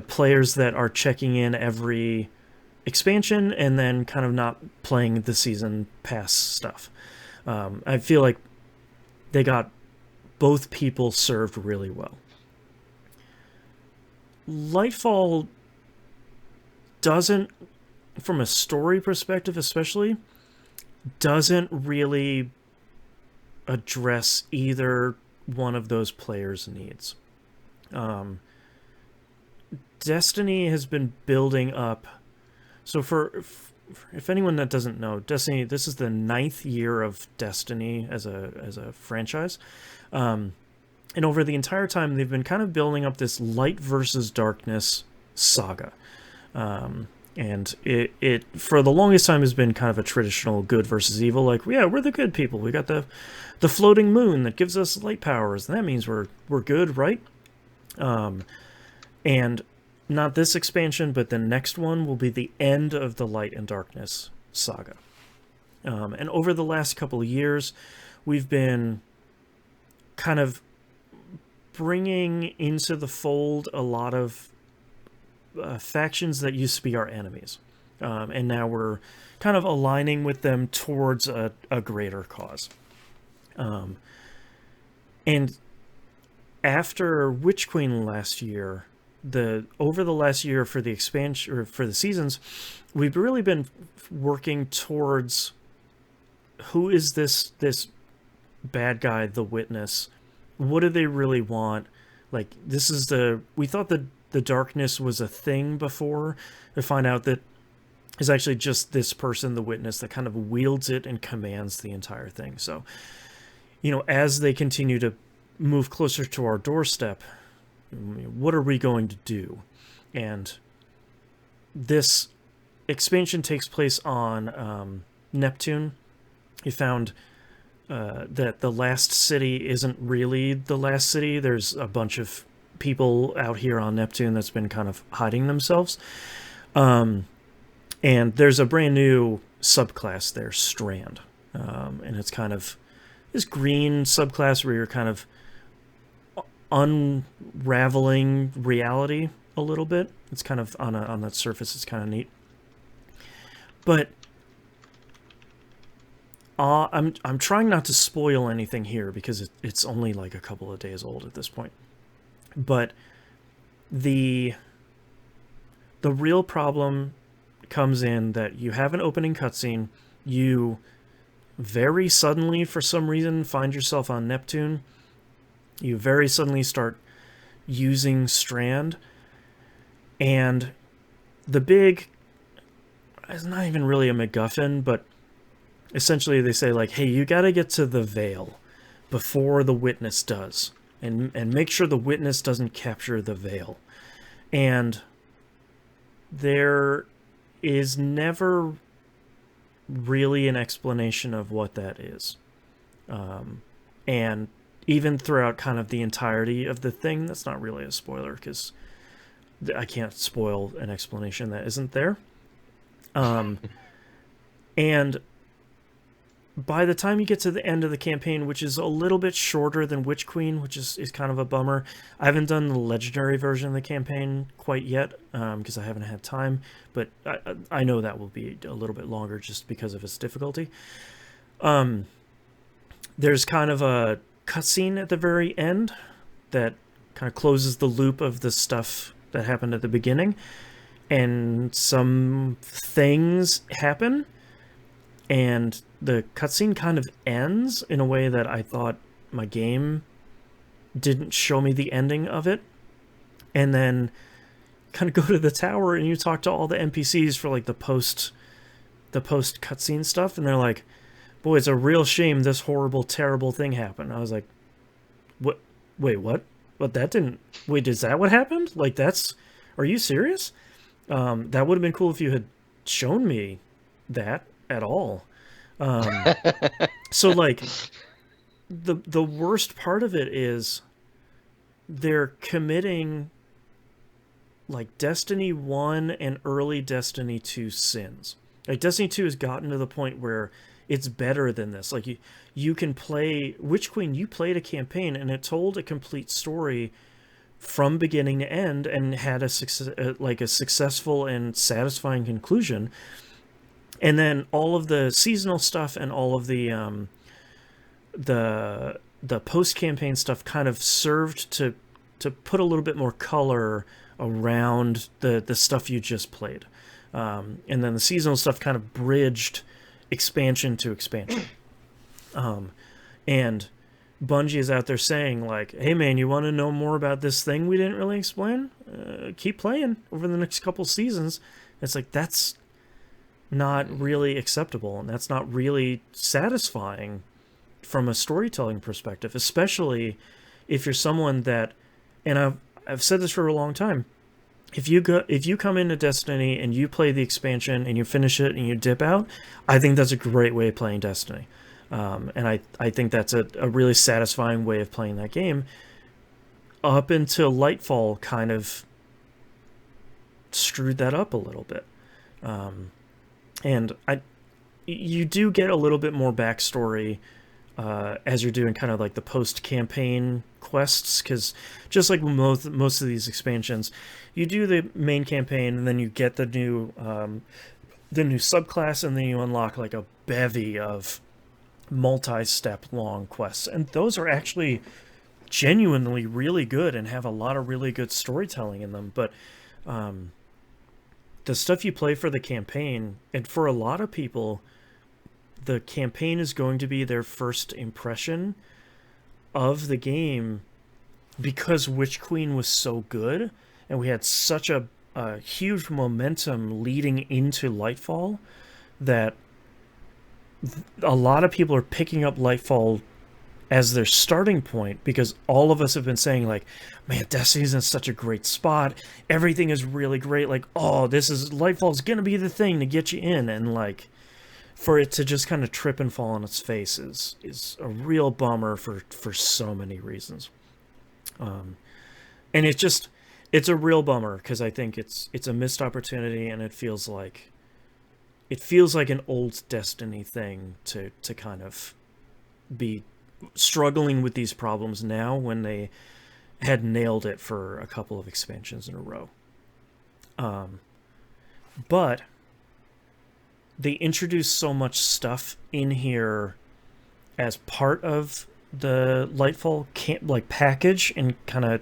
players that are checking in every expansion and then kind of not playing the season pass stuff. I feel like they got both people served really well. Lightfall doesn't, from a story perspective especially, doesn't really address either one of those players' needs. Destiny has been building up. So if anyone that doesn't know, Destiny, this is the 9th year of Destiny as a franchise. And over the entire time, they've been kind of building up this light versus darkness saga. And it for the longest time has been kind of a traditional good versus evil. Like, yeah, we're the good people. We got the floating moon that gives us light powers, and that means we're good, right? And not this expansion, but the next one will be the end of the light and darkness saga. And over the last couple of years, we've been kind of bringing into the fold a lot of factions that used to be our enemies. And now we're kind of aligning with them towards a greater cause. And after Witch Queen last year, over the last year for the expansion, or for the seasons, we've really been working towards who is this bad guy, the Witness. What do they really want? Like, we thought that the darkness was a thing before, to find out that it's actually just this person, the Witness, that kind of wields it and commands the entire thing. So, as they continue to move closer to our doorstep, what are we going to do? And this expansion takes place on Neptune. You found that the last city isn't really the last city. There's a bunch of people out here on Neptune that's been kind of hiding themselves. And there's a brand new subclass there, Strand. And it's kind of this green subclass where you're kind of unraveling reality a little bit. It's kind of on that surface, it's kind of neat. But I'm trying not to spoil anything here because it's only like a couple of days old at this point. But the real problem comes in that you have an opening cutscene, you very suddenly, for some reason, find yourself on Neptune. You very suddenly start using Strand, and the big, it's not even really a MacGuffin, but essentially they say like, hey, you gotta get to the Veil before the Witness does, and make sure the Witness doesn't capture the Veil. And there is never really an explanation of what that is. And even throughout kind of the entirety of the thing, that's not really a spoiler because I can't spoil an explanation that isn't there. And by the time you get to the end of the campaign, which is a little bit shorter than Witch Queen, which is kind of a bummer. I haven't done the legendary version of the campaign quite yet because I haven't had time, but I know that will be a little bit longer just because of its difficulty. There's kind of a cutscene at the very end that kind of closes the loop of the stuff that happened at the beginning, and some things happen, and the cutscene kind of ends in a way that I thought my game didn't show me the ending of it. And then kind of go to the tower and you talk to all the NPCs for like the post cutscene stuff, and they're like, boy, it's a real shame this horrible, terrible thing happened. I was like, what? Wait, what? But that didn't... Wait, is that what happened? Like, that's... Are you serious? That would have been cool if you had shown me that at all. So, like, the worst part of it is they're committing, like, Destiny 1 and early Destiny 2 sins. Like, Destiny 2 has gotten to the point where it's better than this. Like, you can play... Witch Queen, you played a campaign, and it told a complete story from beginning to end and had a successful and satisfying conclusion. And then all of the seasonal stuff and all of the post-campaign stuff kind of served to put a little bit more color around the stuff you just played. And then the seasonal stuff kind of bridged expansion to expansion. And Bungie is out there saying, like, hey man, you want to know more about this thing we didn't really explain? Keep playing over the next couple seasons. It's like, that's not really acceptable, and that's not really satisfying from a storytelling perspective, especially if you're someone that, and I've said this for a long time, if you come into Destiny and you play the expansion and you finish it and you dip out, I think that's a great way of playing Destiny. And I think that's a really satisfying way of playing that game, up until Lightfall kind of screwed that up a little bit. And you do get a little bit more backstory as you're doing kind of like the post-campaign quests, because just like most of these expansions, you do the main campaign and then you get the new subclass, and then you unlock like a bevy of multi-step long quests, and those are actually genuinely really good and have a lot of really good storytelling in them. But the stuff you play for the campaign, and for a lot of people, the campaign is going to be their first impression of the game, because Witch Queen was so good and we had such a huge momentum leading into Lightfall that a lot of people are picking up Lightfall as their starting point, because all of us have been saying, like, man, Destiny's in such a great spot, everything is really great, like, oh, Lightfall's gonna be the thing to get you in, and like, for it to just kind of trip and fall on its face is a real bummer for so many reasons. And it's a real bummer, because I think it's a missed opportunity, and it feels like an old Destiny thing to kind of be struggling with these problems now, when they had nailed it for a couple of expansions in a row. But they introduced so much stuff in here as part of the Lightfall package and kind of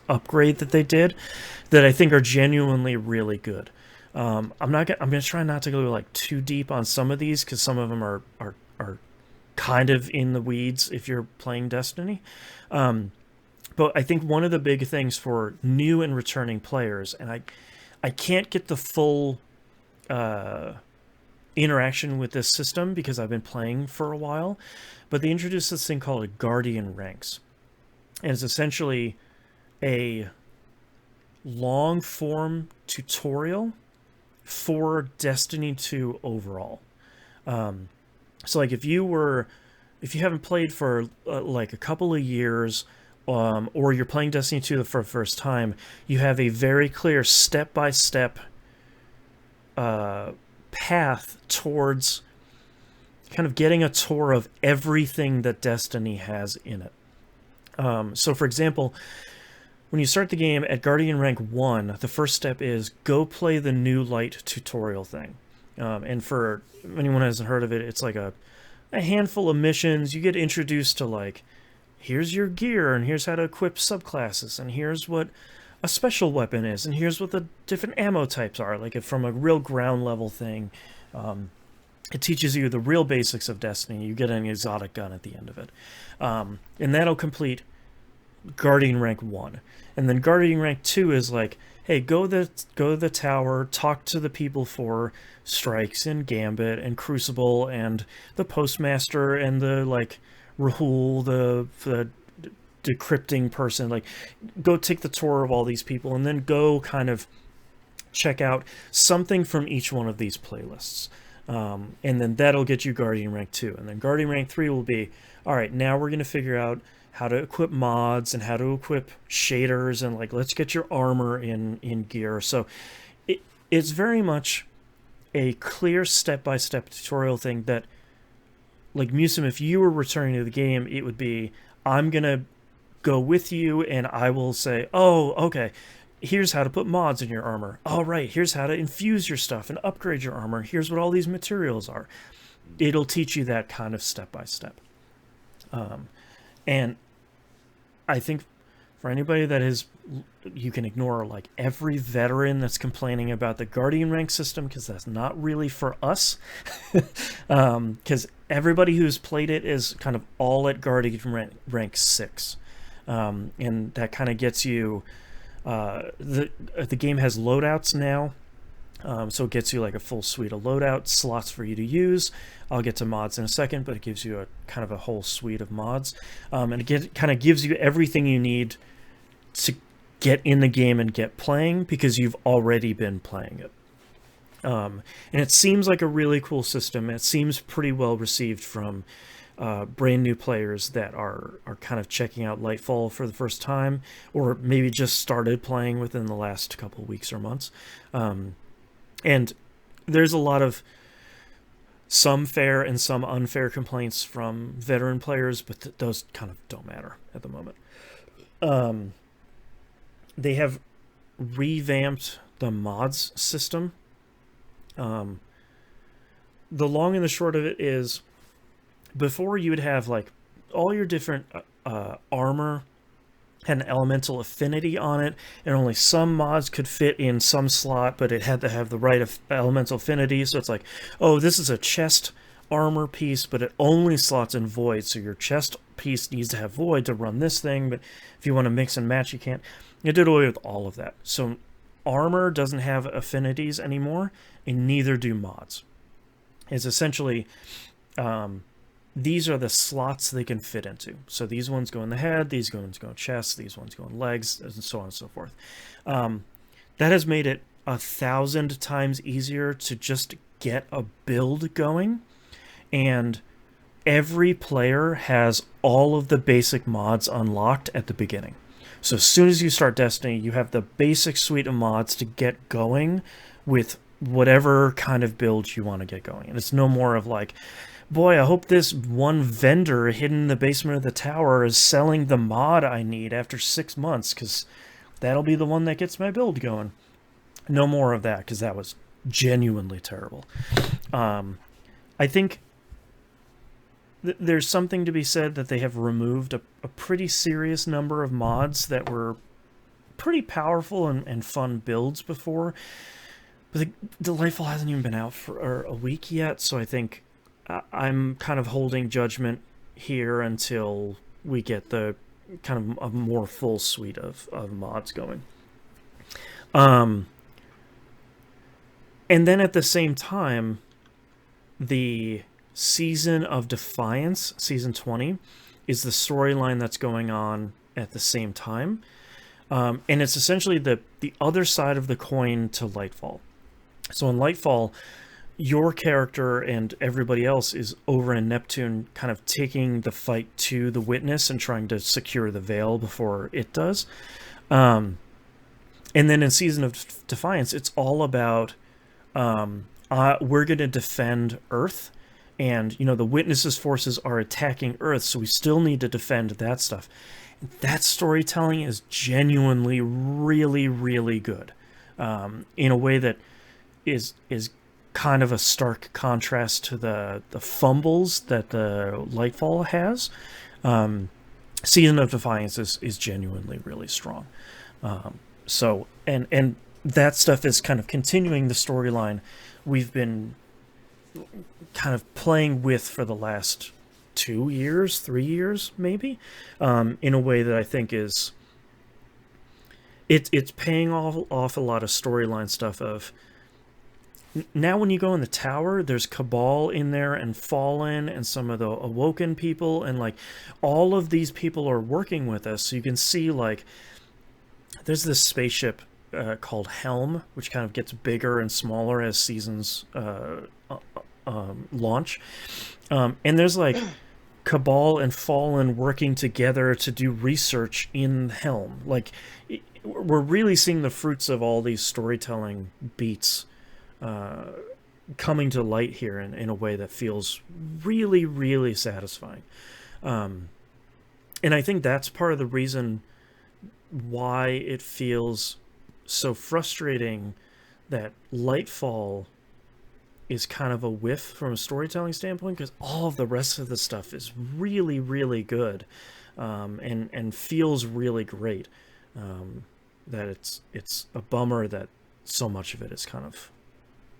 upgrade that they did that I think are genuinely really good. I'm gonna try not to go like too deep on some of these because some of them are kind of in the weeds if you're playing Destiny. But I think one of the big things for new and returning players, and I can't get the full interaction with this system because I've been playing for a while, but they introduced this thing called a Guardian Ranks. And it's essentially a long form tutorial for Destiny 2 overall. So like if you haven't played for like a couple of years, or you're playing Destiny 2 for the first time, you have a very clear step-by-step path towards kind of getting a tour of everything that Destiny has in it. So for example, when you start the game at Guardian Rank 1, the first step is go play the New Light tutorial thing. And for anyone who hasn't heard of it, it's like a handful of missions. You get introduced to like, here's your gear, and here's how to equip subclasses, and here's what a special weapon is, and here's what the different ammo types are, like from a real ground level thing. It teaches you the real basics of Destiny. You get an exotic gun at the end of it. And that'll complete Guardian Rank 1. And then Guardian Rank 2 is like, hey, go to the tower, talk to the people for Strikes and Gambit and Crucible and the Postmaster and the like Rahul, the decrypting person. Like, go take the tour of all these people and then go kind of check out something from each one of these playlists. And then that'll get you Guardian Rank 2. And then Guardian Rank 3 will be, all right, now we're going to figure out how to equip mods and how to equip shaders and like, let's get your armor in gear. So it's very much a clear step-by-step tutorial thing that, like Musim, if you were returning to the game, it would be, I'm going to go with you and I will say, oh, okay, here's how to put mods in your armor. All right, here's how to infuse your stuff and upgrade your armor. Here's what all these materials are. It'll teach you that kind of step-by-step. And I think for anybody that is, you can ignore like every veteran that's complaining about the Guardian Rank system, because that's not really for us. Because everybody who's played it is kind of all at Guardian Rank 6. And that kind of gets you, the game has loadouts now. So it gets you like a full suite of loadout slots for you to use. I'll get to mods in a second, but it gives you a kind of a whole suite of mods. And it kind of gives you everything you need to get in the game and get playing because you've already been playing it. And it seems like a really cool system. It seems pretty well received from brand new players that are kind of checking out Lightfall for the first time, or maybe just started playing within the last couple weeks or months. And there's a lot of some fair and some unfair complaints from veteran players, but those kind of don't matter at the moment. They have revamped the mods system. The long and the short of it is, before you would have like all your different armor had an elemental affinity on it, and only some mods could fit in some slot, but it had to have the right elemental affinity. So it's like, oh, this is a chest armor piece, but it only slots in void, so your chest piece needs to have void to run this thing, but if you want to mix and match, you can't. It did away with all of that. So armor doesn't have affinities anymore, and neither do mods. It's essentially these are the slots they can fit into. So these ones go in the head, these ones go in chest, these ones go in legs, and so on and so forth. That has made it 1,000 times easier to just get a build going. And every player has all of the basic mods unlocked at the beginning. So as soon as you start Destiny, you have the basic suite of mods to get going with whatever kind of build you want to get going. And it's no more of like, boy, I hope this one vendor hidden in the basement of the tower is selling the mod I need after 6 months, because that'll be the one that gets my build going. No more of that, because that was genuinely terrible. I think there's something to be said that they have removed a pretty serious number of mods that were pretty powerful and fun builds before. But the Lightfall hasn't even been out for a week yet, so I think I'm kind of holding judgment here until we get the kind of a more full suite of mods going. And then at the same time, the Season of Defiance, Season 20, is the storyline that's going on at the same time. And it's essentially the other side of the coin to Lightfall. So in Lightfall, your character and everybody else is over in Neptune kind of taking the fight to the Witness and trying to secure the Veil before it does. And then in Season of Defiance, it's all about we're going to defend Earth. And, the Witness's forces are attacking Earth, so we still need to defend that stuff. That storytelling is genuinely really, really good. In a way that is kind of a stark contrast to the fumbles that the Lightfall has. Season of Defiance is genuinely really strong. So that stuff is kind of continuing the storyline we've been kind of playing with for the last 2 years, 3 years, maybe, in a way that I think is it's paying off a lot of storyline stuff of. Now when you go in the tower, there's Cabal in there and Fallen and some of the Awoken people, and like all of these people are working with us. So you can see like there's this spaceship called Helm, which kind of gets bigger and smaller as seasons launch. And there's like Cabal and Fallen working together to do research in Helm. Like we're really seeing the fruits of all these storytelling beats coming to light here in a way that feels really, really satisfying. And I think that's part of the reason why it feels so frustrating that Lightfall is kind of a whiff from a storytelling standpoint, because all of the rest of the stuff is really, really good, and feels really great. That it's a bummer that so much of it is kind of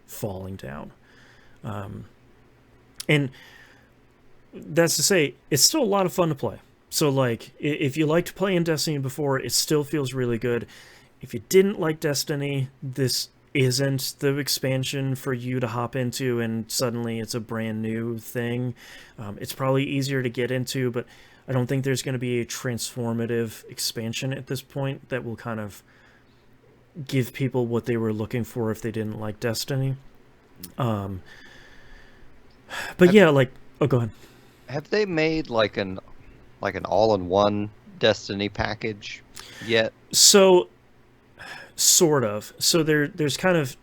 falling down. And that's to say, it's still a lot of fun to play. So like, if you liked playing Destiny before, it still feels really good. If you didn't like Destiny, this isn't the expansion for you to hop into and suddenly it's a brand new thing. It's probably easier to get into, but I don't think there's going to be a transformative expansion at this point that will kind of give people what they were looking for if they didn't like Destiny. But yeah, like, oh, go ahead. Have they made like an all-in-one Destiny package yet? So, sort of. So there's kind of,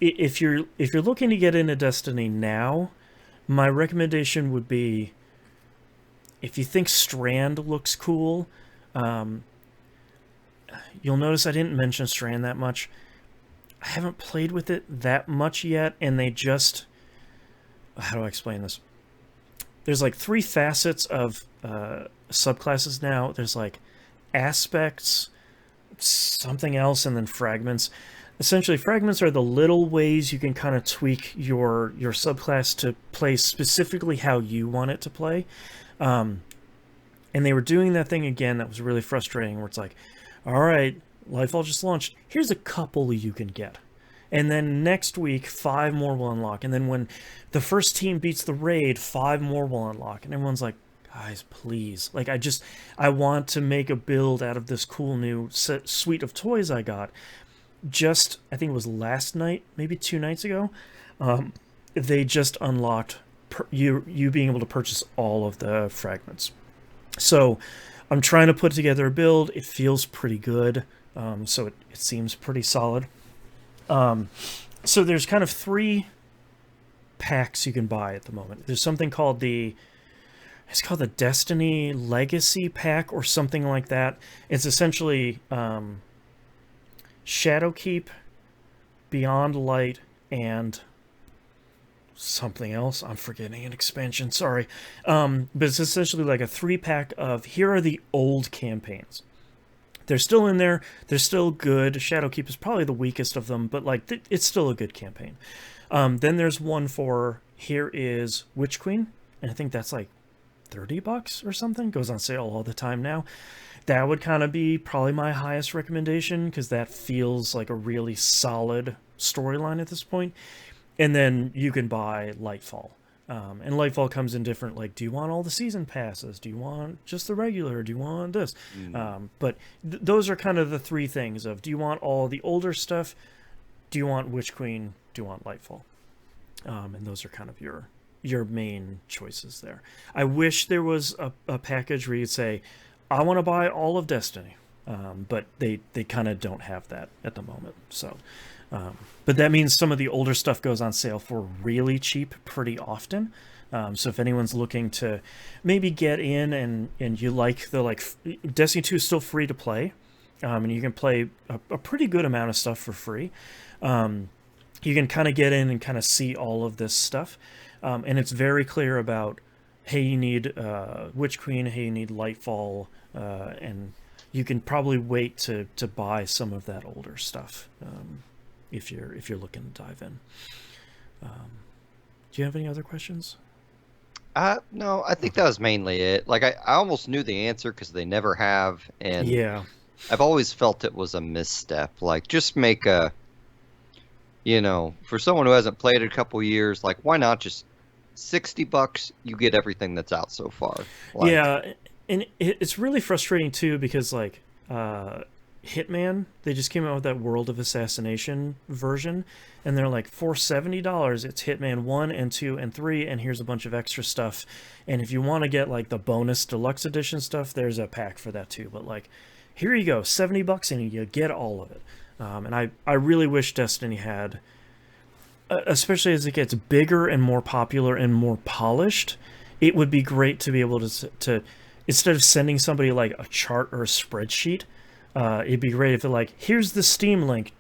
if you're looking to get into Destiny now, my recommendation would be, if you think Strand looks cool, you'll notice I didn't mention Strand that much. I haven't played with it that much yet, and they just... How do I explain this? There's like 3 facets of subclasses now. There's like aspects, something else, and then fragments. Essentially, fragments are the little ways you can kind of tweak your subclass to play specifically how you want it to play. And they were doing that thing again that was really frustrating, where it's like, all right, Lightfall just launched. Here's a couple you can get. And then next week, 5 more will unlock. And then when the first team beats the raid, 5 more will unlock. And everyone's like, guys, please. Like, I want to make a build out of this cool new suite of toys I got. Just, I think it was last night, maybe 2 nights ago, they just unlocked you being able to purchase all of the fragments. So I'm trying to put together a build. It feels pretty good. So it seems pretty solid. So there's kind of 3 packs you can buy at the moment. There's something called it's called the Destiny Legacy Pack or something like that. It's essentially Shadowkeep, Beyond Light, and something else. I'm forgetting an expansion. Sorry. But it's essentially like a 3-pack of here are the old campaigns. They're still in there. They're still good. Shadowkeep is probably the weakest of them, but like it's still a good campaign. Then there's one for here is Witch Queen, and I think that's like $30 or something. Goes on sale all the time now. That would kind of be probably my highest recommendation because that feels like a really solid storyline at this point. And then you can buy Lightfall. And Lightfall comes in different, like, do you want all the season passes? Do you want just the regular? Do you want this? But those are kind of the three things of, do you want all the older stuff? Do you want Witch Queen? Do you want Lightfall? And those are kind of your main choices there. I wish there was a package where you'd say, I want to buy all of Destiny. But they kind of don't have that at the moment. So... but that means some of the older stuff goes on sale for really cheap pretty often. So if anyone's looking to maybe get in and you like Destiny 2 is still free to play, and you can play a pretty good amount of stuff for free. You can kind of get in and kind of see all of this stuff. And it's very clear about, hey, you need Witch Queen, hey, you need Lightfall, and you can probably wait to buy some of that older stuff. If you're looking to dive in. Do you have any other questions? No, I think that was mainly it. Like I almost knew the answer because they never have, and Yeah. I've always felt it was a misstep. Like just make a, for someone who hasn't played it a couple years, like why not just $60? You get everything that's out so far. Like, Yeah, and it's really frustrating too because like Hitman, they just came out with that World of Assassination version, and they're like, for $70, it's Hitman 1 and 2 and 3, and here's a bunch of extra stuff. And if you want to get like the bonus deluxe edition stuff, there's a pack for that too. But like, here you go, $70 and you get all of it. And I really wish Destiny had, especially as it gets bigger and more popular and more polished, it would be great to be able to instead of sending somebody like a chart or a spreadsheet, it'd be great if they're like, here's the Steam link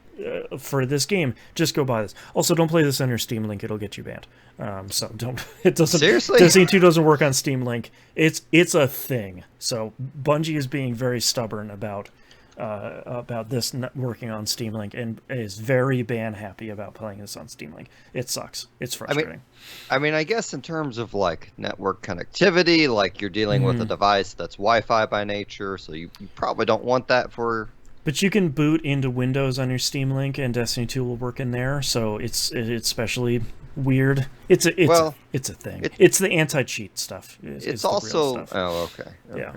for this game. Just go buy this. Also, don't play this on your Steam link; it'll get you banned. So don't. It doesn't. Seriously? Destiny 2 doesn't work on Steam Link. It's a thing. So Bungie is being very stubborn about this not working on Steam Link and is very ban happy about playing this on Steam Link. It sucks. It's frustrating. I mean, I guess in terms of like network connectivity, like you're dealing with a device that's Wi-Fi by nature, so you probably don't want that for. But you can boot into Windows on your Steam Link, and Destiny 2 will work in there. So it's especially weird. It's a thing. It's the anti-cheat stuff. It's also stuff. Oh, okay. Yeah.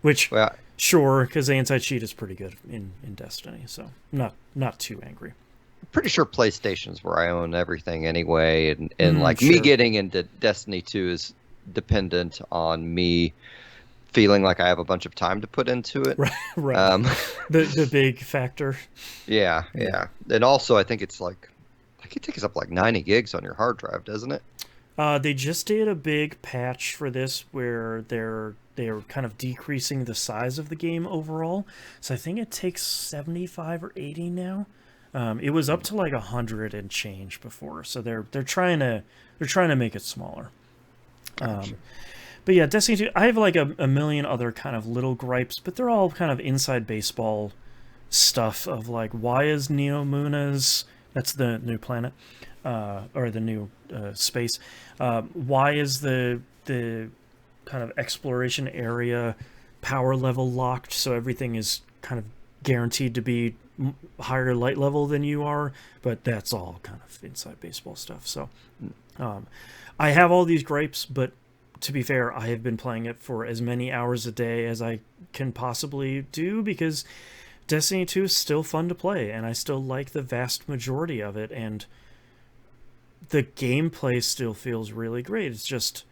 Which sure, because the anti-cheat is pretty good in Destiny. So not too angry. Pretty sure PlayStation's where I own everything anyway, and like me getting into Destiny 2 is dependent on me feeling like I have a bunch of time to put into it. Right. The big factor. Yeah. And also I think it's like it takes up like 90 gigs on your hard drive, doesn't it? They just did a big patch for this where they're kind of decreasing the size of the game overall. So I think it takes 75 or 80 now. It was up to like 100 and change before, so they're trying to make it smaller. Gotcha. But yeah, Destiny 2, I have like a million other kind of little gripes, but they're all kind of inside baseball stuff of like, why is Neomuna's, that's the new planet, or the new space, why is the kind of exploration area power level locked so everything is kind of guaranteed to be higher light level than you are? But that's all kind of inside baseball stuff. So I have all these gripes, but to be fair, I have been playing it for as many hours a day as I can possibly do because Destiny 2 is still fun to play, and I still like the vast majority of it, and the gameplay still feels really great. It's just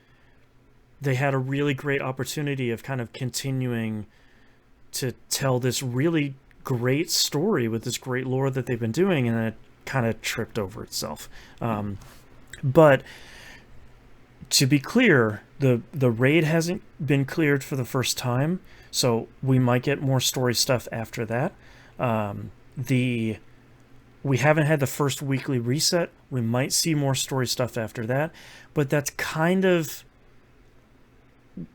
they had a really great opportunity of kind of continuing to tell this really great story with this great lore that they've been doing, and it kind of tripped over itself. But to be clear, the raid hasn't been cleared for the first time, so we might get more story stuff after that. The we haven't had the first weekly reset. We might see more story stuff after that, but that's kind of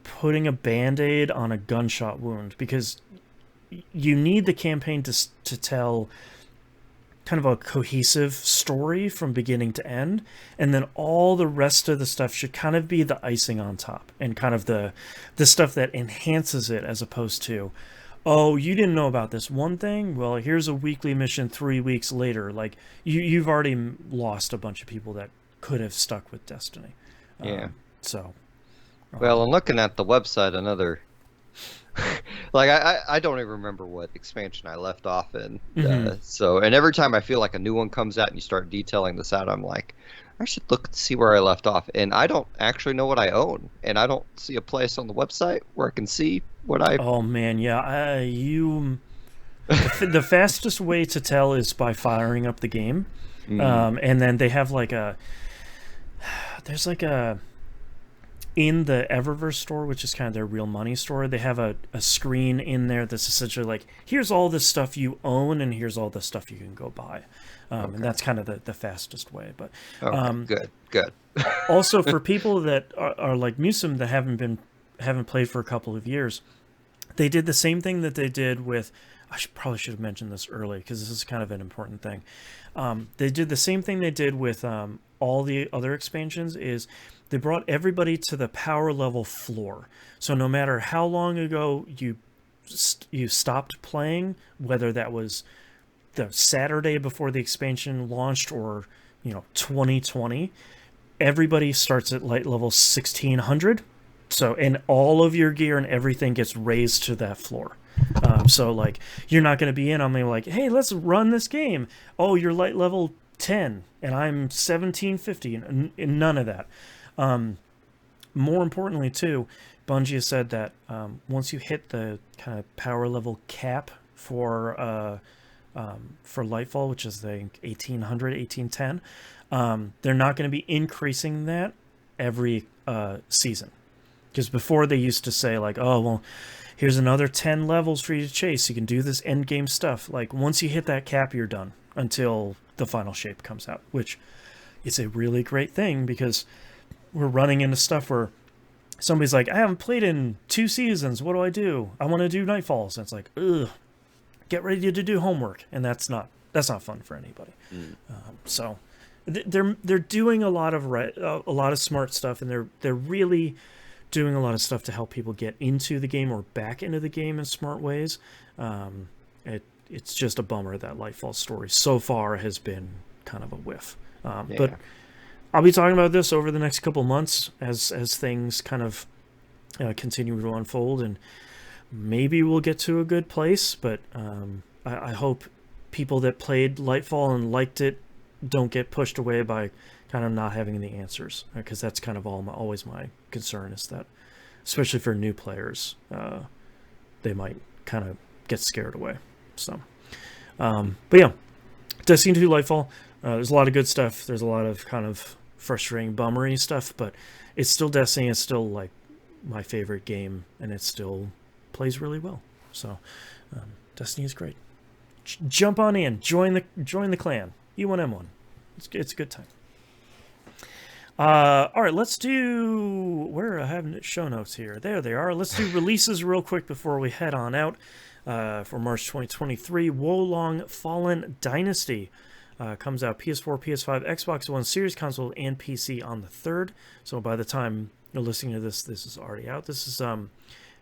putting a band-aid on a gunshot wound, because you need the campaign to tell kind of a cohesive story from beginning to end, and then all the rest of the stuff should kind of be the icing on top, and kind of the stuff that enhances it, as opposed to, oh, you didn't know about this one thing, well, here's a weekly mission 3 weeks later. Like, you've already lost a bunch of people that could have stuck with Destiny. Yeah. So Well, I'm looking at the website, another like I don't even remember what expansion I left off in. So, and every time I feel like a new one comes out and you start detailing this out, I'm like, I should look and see where I left off. And I don't actually know what I own, and I don't see a place on the website where I can see what I. Oh man, yeah, the fastest way to tell is by firing up the game, and then they have like there's like a, in the Eververse store, which is kind of their real money store, they have a screen in there that's essentially like, here's all the stuff you own and here's all the stuff you can go buy. And that's kind of the fastest way. But Good. Also, for people that are like Musum, that haven't played for a couple of years, they did the same thing that they did with, probably should have mentioned this early because this is kind of an important thing. They did the same thing they did with all the other expansions, is they brought everybody to the power level floor. So no matter how long ago you stopped playing, whether that was the Saturday before the expansion launched or 2020, everybody starts at light level 1600. So, and all of your gear and everything gets raised to that floor. So like, you're not going to be in on me like, hey, let's run this game. Oh, you're light level 10 and I'm 1750, and none of that. More importantly too, Bungie has said that once you hit the kind of power level cap for Lightfall, which is I think 1800, 1810, they're not going to be increasing that every season. Because before they used to say like, oh, well, here's another 10 levels for you to chase. You can do this end game stuff. Like, once you hit that cap, you're done until the final shape comes out, which is a really great thing, because we're running into stuff where somebody's like, I haven't played in 2 seasons. What do? I want to do Nightfalls. And it's like, ugh, get ready to do homework. And that's not fun for anybody. So they're doing a lot of smart stuff, and they're really doing a lot of stuff to help people get into the game or back into the game in smart ways. It's just a bummer that Lightfall story so far has been kind of a whiff. But I'll be talking about this over the next couple months as things kind of continue to unfold, and maybe we'll get to a good place. But I hope people that played Lightfall and liked it don't get pushed away by kind of not having the answers, because that's kind of always my concern, is that, especially for new players, they might kind of get scared away. So, but yeah, Destiny 2 Lightfall, there's a lot of good stuff. There's a lot of kind of frustrating, bummery stuff, but it's still Destiny. It's still like my favorite game, and it still plays really well. So, Destiny is great. Jump on in, join the clan, E1M1. It's a good time. All right, let's do, where I have show notes here. There they are. Let's do releases real quick before we head on out. For March 2023, Wolong Fallen Dynasty comes out PS4, PS5, Xbox One, Series Console, and PC on the 3rd. So by the time you're listening to this, this is already out. This is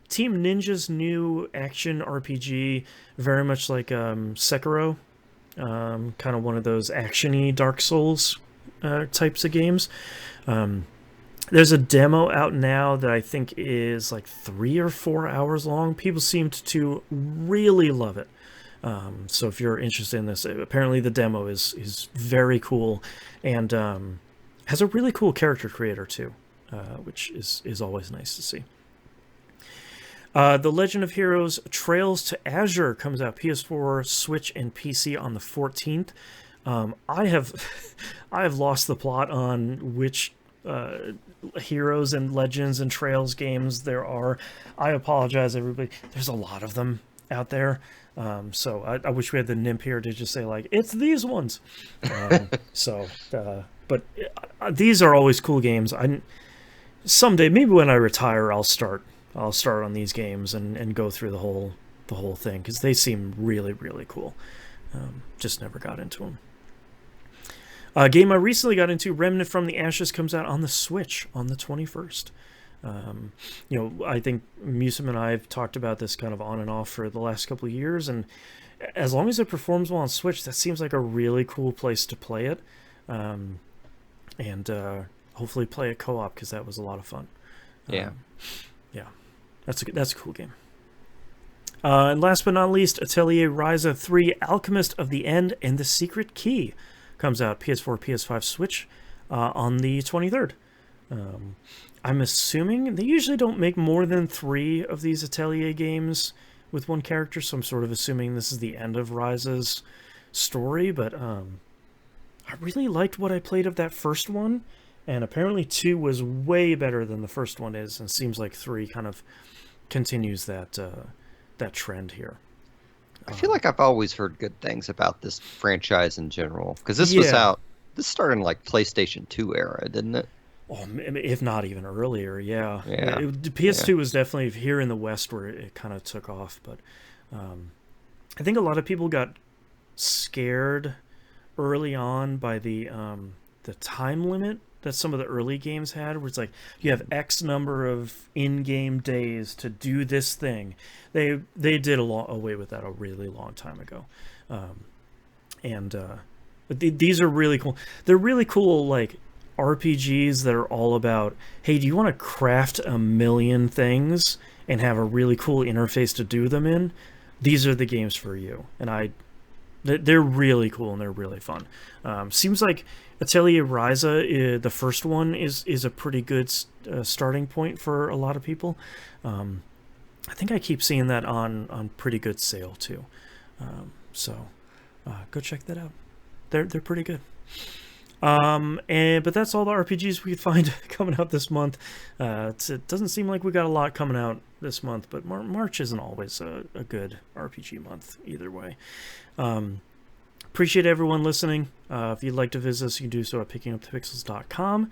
Team Ninja's new action RPG, very much like Sekiro, kind of one of those action-y Dark Souls types of games. There's a demo out now that I think is like 3 or 4 hours long. People seem to really love it. So if you're interested in this, apparently the demo is very cool, and has a really cool character creator too, which is always nice to see. The Legend of Heroes Trails to Azure comes out PS4, Switch, and PC on the 14th. I have lost the plot on which Heroes and Legends and Trails games there are. I apologize, everybody. There's a lot of them out there. So I wish we had the nymph here to just say like it's these ones. But these are always cool games. Someday, maybe when I retire, I'll start on these games and go through the whole thing because they seem really, really cool. Just never got into them. A game I recently got into, Remnant from the Ashes, comes out on the Switch on the 21st. I think Musum and I have talked about this kind of on and off for the last couple of years, and as long as it performs well on Switch, that seems like a really cool place to play it. And hopefully play a co-op because that was a lot of fun. Yeah. That's a cool game. And last but not least, Atelier Ryza 3 Alchemist of the End and the Secret Key comes out PS4, PS5, Switch on the 23rd. I'm assuming they usually don't make more than 3 of these Atelier games with one character, so I'm sort of assuming this is the end of Ryza's story, but I really liked what I played of that first one, and apparently 2 was way better than the first one is, and seems like 3 kind of continues that trend here. I feel like I've always heard good things about this franchise in general, because this started in like PlayStation 2 era, didn't it? Oh, if not even earlier, yeah. Yeah. PS2 was definitely here in the West where it kind of took off, but I think a lot of people got scared early on by the time limit that some of the early games had, where it's like you have X number of in-game days to do this thing. They did away with that a really long time ago, but these are really cool. They're really cool, like RPGs that are all about, hey, do you want to craft a million things and have a really cool interface to do them in? These are the games for you, and they're really cool and they're really fun. Seems like Atelier Ryza, the first one, is a pretty good starting point for a lot of people. I think I keep seeing that on pretty good sale too. So go check that out. They're pretty good. But that's all the RPGs we could find coming out this month. It doesn't seem like we got a lot coming out this month, but March isn't always a good RPG month either way. Appreciate everyone listening. If you'd like to visit us, you can do so at pickingupthepixels.com.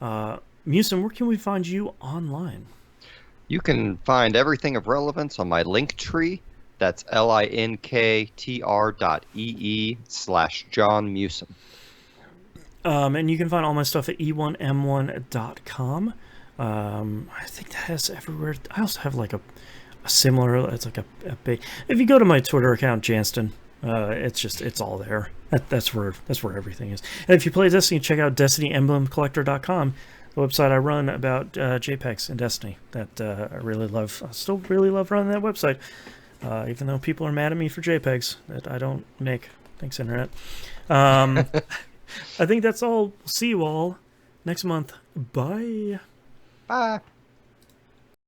Musum, where can we find you online? You can find everything of relevance on my link tree. That's linktr.ee/John Musum. And you can find all my stuff at e1m1.com. I think that has everywhere. I also have like a similar, it's like a big, if you go to my Twitter account, Janston, it's all there. That's where everything is. And if you play Destiny, check out DestinyEmblemCollector.com, the website I run about JPEGs in Destiny that I really love. I still really love running that website, even though people are mad at me for JPEGs that I don't make. Thanks, Internet. I think that's all. See you all next month. Bye. Bye.